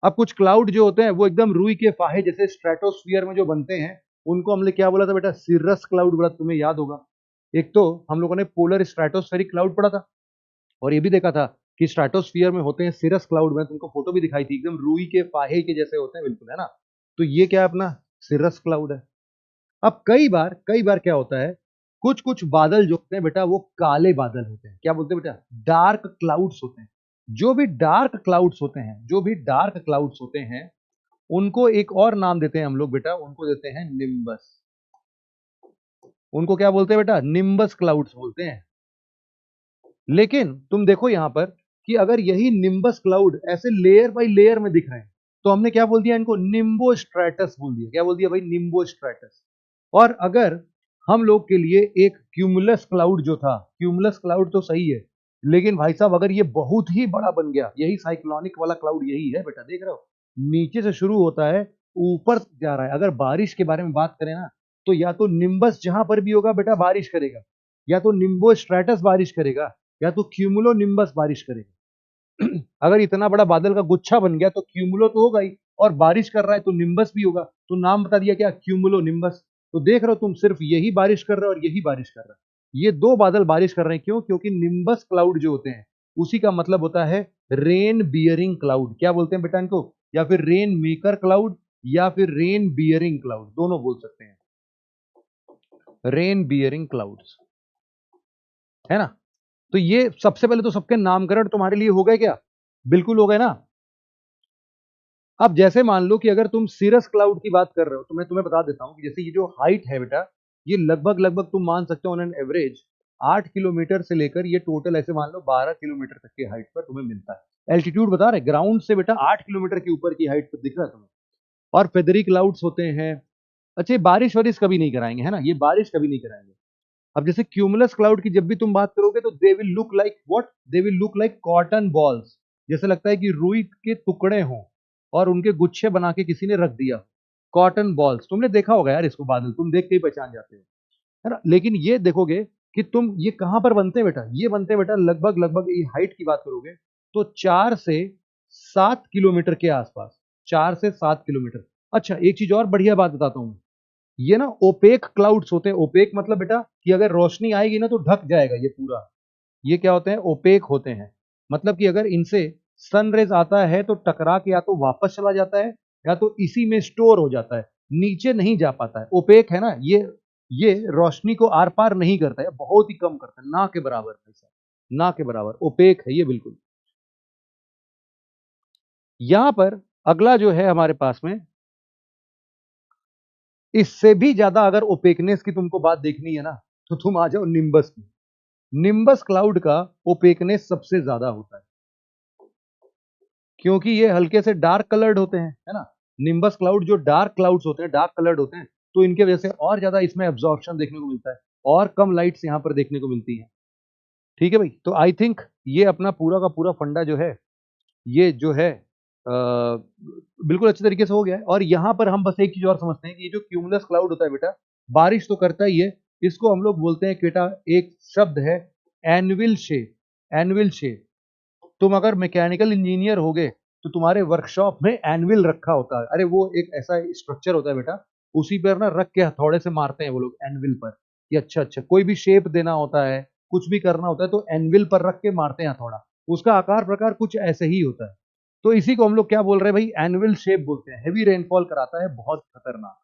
अब कुछ क्लाउड जो होते हैं वो एकदम रुई के फाहे जैसे स्ट्रेटोस्फियर में जो बनते हैं, उनको हमने क्या बोला था बेटा? सिरस क्लाउड बोला, तुम्हें याद होगा। एक तो हम लोगों ने पोलर स्ट्रेटोस्फेरिक क्लाउड पढ़ा था, और ये भी देखा था कि स्ट्रेटोस्फियर में होते हैं सिरस क्लाउड। में तुमको फोटो भी दिखाई थी, एकदम रुई के फाहे के जैसे होते हैं बिल्कुल, है ना। तो ये क्या है? अपना सिरस क्लाउड है। अब कई बार क्या होता है, कुछ कुछ बादल जो होते हैं बेटा वो काले बादल होते हैं। क्या बोलते हैं बेटा? डार्क क्लाउड्स होते हैं। जो भी डार्क क्लाउड्स होते हैं, जो भी डार्क क्लाउड्स होते हैं, उनको एक और नाम देते हैं हम लोग बेटा, उनको देते हैं निम्बस। उनको क्या बोलते हैं बेटा? निम्बस क्लाउड्स बोलते हैं। लेकिन तुम देखो यहां पर कि अगर यही निम्बस क्लाउड ऐसे लेयर बाय लेयर में दिख रहे हैं, तो हमने क्या बोल दिया इनको? निम्बो स्ट्रेटस बोल दिया। क्या बोल दिया भाई? निम्बो स्ट्रेटस। और अगर हम लोग के लिए एक क्यूमुलस क्लाउड जो था, क्यूमुलस क्लाउड तो सही है, लेकिन भाई साहब अगर ये बहुत ही बड़ा बन गया, यही साइक्लोनिक वाला क्लाउड यही है बेटा, देख रहे हो, नीचे से शुरू होता है, ऊपर जा रहा है। अगर बारिश के बारे में बात करें ना, तो या तो निम्बस जहां पर भी होगा बेटा बारिश करेगा, या तो निम्बो स्ट्रेटस बारिश करेगा, या तो क्यूमुलो निम्बस बारिश करेगा। अगर इतना बड़ा बादल का गुच्छा बन गया तो क्यूमुलो तो होगा ही, और बारिश कर रहा है तो निम्बस भी होगा। तो नाम बता दिया क्या? Cumulo nimbus. तो देख रहे हो तुम, सिर्फ यही बारिश कर रहा है और यही बारिश कर रहा है। ये दो बादल बारिश कर रहे हैं, क्यों? क्योंकि निम्बस क्लाउड जो होते हैं उसी का मतलब होता है रेन बियरिंग क्लाउड। क्या बोलते हैं बेटा इनको? या फिर रेन मेकर क्लाउड, या फिर रेन बियरिंग क्लाउड, दोनों बोल सकते हैं। रेन बियरिंग क्लाउड्स, है ना। तो ये सबसे पहले तो सबके नामकरण तुम्हारे लिए हो गए क्या? बिल्कुल हो गए ना। अब जैसे मान लो कि अगर तुम सिरस क्लाउड की बात कर रहे हो, तो मैं तुम्हें बता देता हूं कि जैसे ये जो हाइट है बेटा, ये लगभग लगभग तुम मान सकते हो ऑन एन एवरेज 8 किलोमीटर से लेकर ये टोटल ऐसे मान लो 12 किलोमीटर तक की हाइट पर तुम्हें मिलता है। एल्टीट्यूड बता रहे, ग्राउंड से बेटा 8 किलोमीटर के ऊपर की हाइट पर दिख रहा है तुम्हें। और फेदरी क्लाउड्स होते हैं। अच्छा, ये बारिश वारिश कभी नहीं कराएंगे, है ना, ये बारिश कभी नहीं कराएंगे। अब जैसे क्यूमुलस क्लाउड की जब भी तुम बात करोगे तो they will look like what? They will look like cotton balls. जैसे लगता है कि रुई के टुकड़े हों और उनके गुच्छे बना के किसी ने रख दिया। कॉटन बॉल्स, तुमने देखा होगा यार इसको, बादल तुम देख के ही पहचान जाते हो, है ना। लेकिन ये देखोगे कि तुम ये कहां पर बनते हैं बेटा? ये बनते हैं बेटा लगभग लगभग, ये हाइट की बात करोगे तो 4 से 7 किलोमीटर के आसपास, 4 से 7 किलोमीटर। अच्छा, एक चीज और बढ़िया बात बताता हूं, ये ना ओपेक क्लाउड्स होते हैं। ओपेक मतलब बेटा कि अगर रोशनी आएगी ना तो ढक जाएगा ये पूरा। ये क्या होते हैं? ओपेक होते हैं। मतलब कि अगर इनसे सन रेज आता है तो टकरा के या तो वापस चला जाता है, या तो इसी में स्टोर हो जाता है, नीचे नहीं जा पाता है। ओपेक है ना ये रोशनी को आर पार नहीं करता है, बहुत ही कम करता है, ना के बराबर, ऐसा ना के बराबर ओपेक है ये बिल्कुल। यहां पर अगला जो है हमारे पास में, इससे भी ज्यादा अगर ओपेकनेस की तुमको बात देखनी है ना, तो तुम आ जाओ निम्बस की। निम्बस क्लाउड का ओपेकनेस सबसे ज्यादा होता है। क्योंकि ये हल्के से डार्क कलर्ड होते हैं, है ना। निम्बस क्लाउड जो डार्क क्लाउड्स होते हैं, डार्क कलर्ड होते हैं, तो इनके वजह से और ज्यादा इसमें एब्जॉर्प्शन देखने को मिलता है और कम लाइट्स यहाँ पर देखने को मिलती है। ठीक है भाई, तो आई थिंक ये अपना पूरा का पूरा फंडा जो है, ये जो है बिल्कुल अच्छे तरीके से हो गया है। और यहाँ पर हम बस एक चीज और समझते हैं कि ये जो क्यूमुलस क्लाउड होता है बेटा, बारिश तो करता ही है, इसको हम लोग बोलते हैं बेटा, एक शब्द है एनविल शेप। एनविल शेप, तुम अगर मैकेनिकल इंजीनियर होगे तो तुम्हारे वर्कशॉप में एनविल रखा होता है। अरे वो एक ऐसा स्ट्रक्चर होता है बेटा, उसी पर ना रख के हथौड़े से मारते हैं वो लोग एनविल पर। कि अच्छा अच्छा कोई भी शेप देना होता है, कुछ भी करना होता है, तो एनविल पर रख के मारते हैं हथौड़ा। उसका आकार प्रकार कुछ ऐसे ही होता है। तो इसी को हम लोग क्या बोल रहे हैं भाई, एनविल शेप बोलते हैं। हैवी रेनफॉल कराता है, बहुत खतरनाक।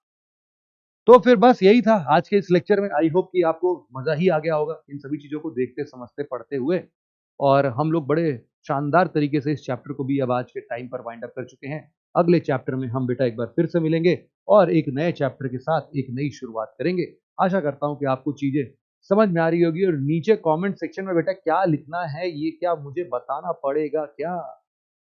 तो फिर बस यही था आज के इस लेक्चर में। आई होप कि आपको मजा ही आ गया होगा इन सभी चीजों को देखते समझते पढ़ते हुए। और हम लोग बड़े शानदार तरीके से इस चैप्टर को भी अब आज के टाइम पर वाइंड अप कर चुके हैं। अगले चैप्टर में हम बेटा एक बार फिर से मिलेंगे और एक नए चैप्टर के साथ एक नई शुरुआत करेंगे। आशा करता हूं कि आपको चीजें समझ में आ रही होगी। और नीचे कमेंट सेक्शन में बेटा क्या लिखना है, ये क्या मुझे बताना पड़ेगा क्या?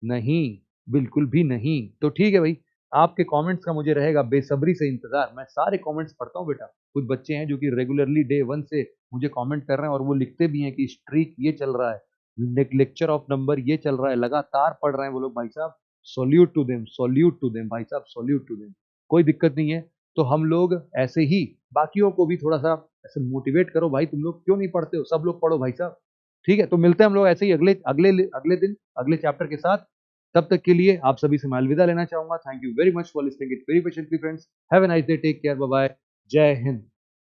नहीं, बिल्कुल भी नहीं। तो ठीक है भाई, आपके कमेंट्स का मुझे रहेगा बेसब्री से इंतजार। मैं सारे कमेंट्स पढ़ता हूँ बेटा। कुछ बच्चे हैं जो कि रेगुलरली डे 1 से मुझे कमेंट कर रहे हैं और वो लिखते भी हैं कि स्ट्रीक ये चल रहा है, लेक्चर ऑफ नंबर ये चल रहा है, लगातार पढ़ रहे हैं वो लोग। भाई साहब salute to them, salute to them भाई साहब, सॉल्यूट टू देम। कोई दिक्कत नहीं है। तो हम लोग ऐसे ही बाकियों को भी थोड़ा सा ऐसे मोटिवेट करो, भाई तुम लोग क्यों नहीं पढ़ते हो, सब लोग पढ़ो भाई साहब। ठीक है, तो मिलते हैं हम लोग ऐसे ही अगले अगले अगले दिन अगले चैप्टर के साथ। तब तक के लिए आप सभी से मैं अलविदा लेना चाहूंगा। Thank you very much for listening it very patiently friends. Have a nice day, take care, bye bye, जय हिंद।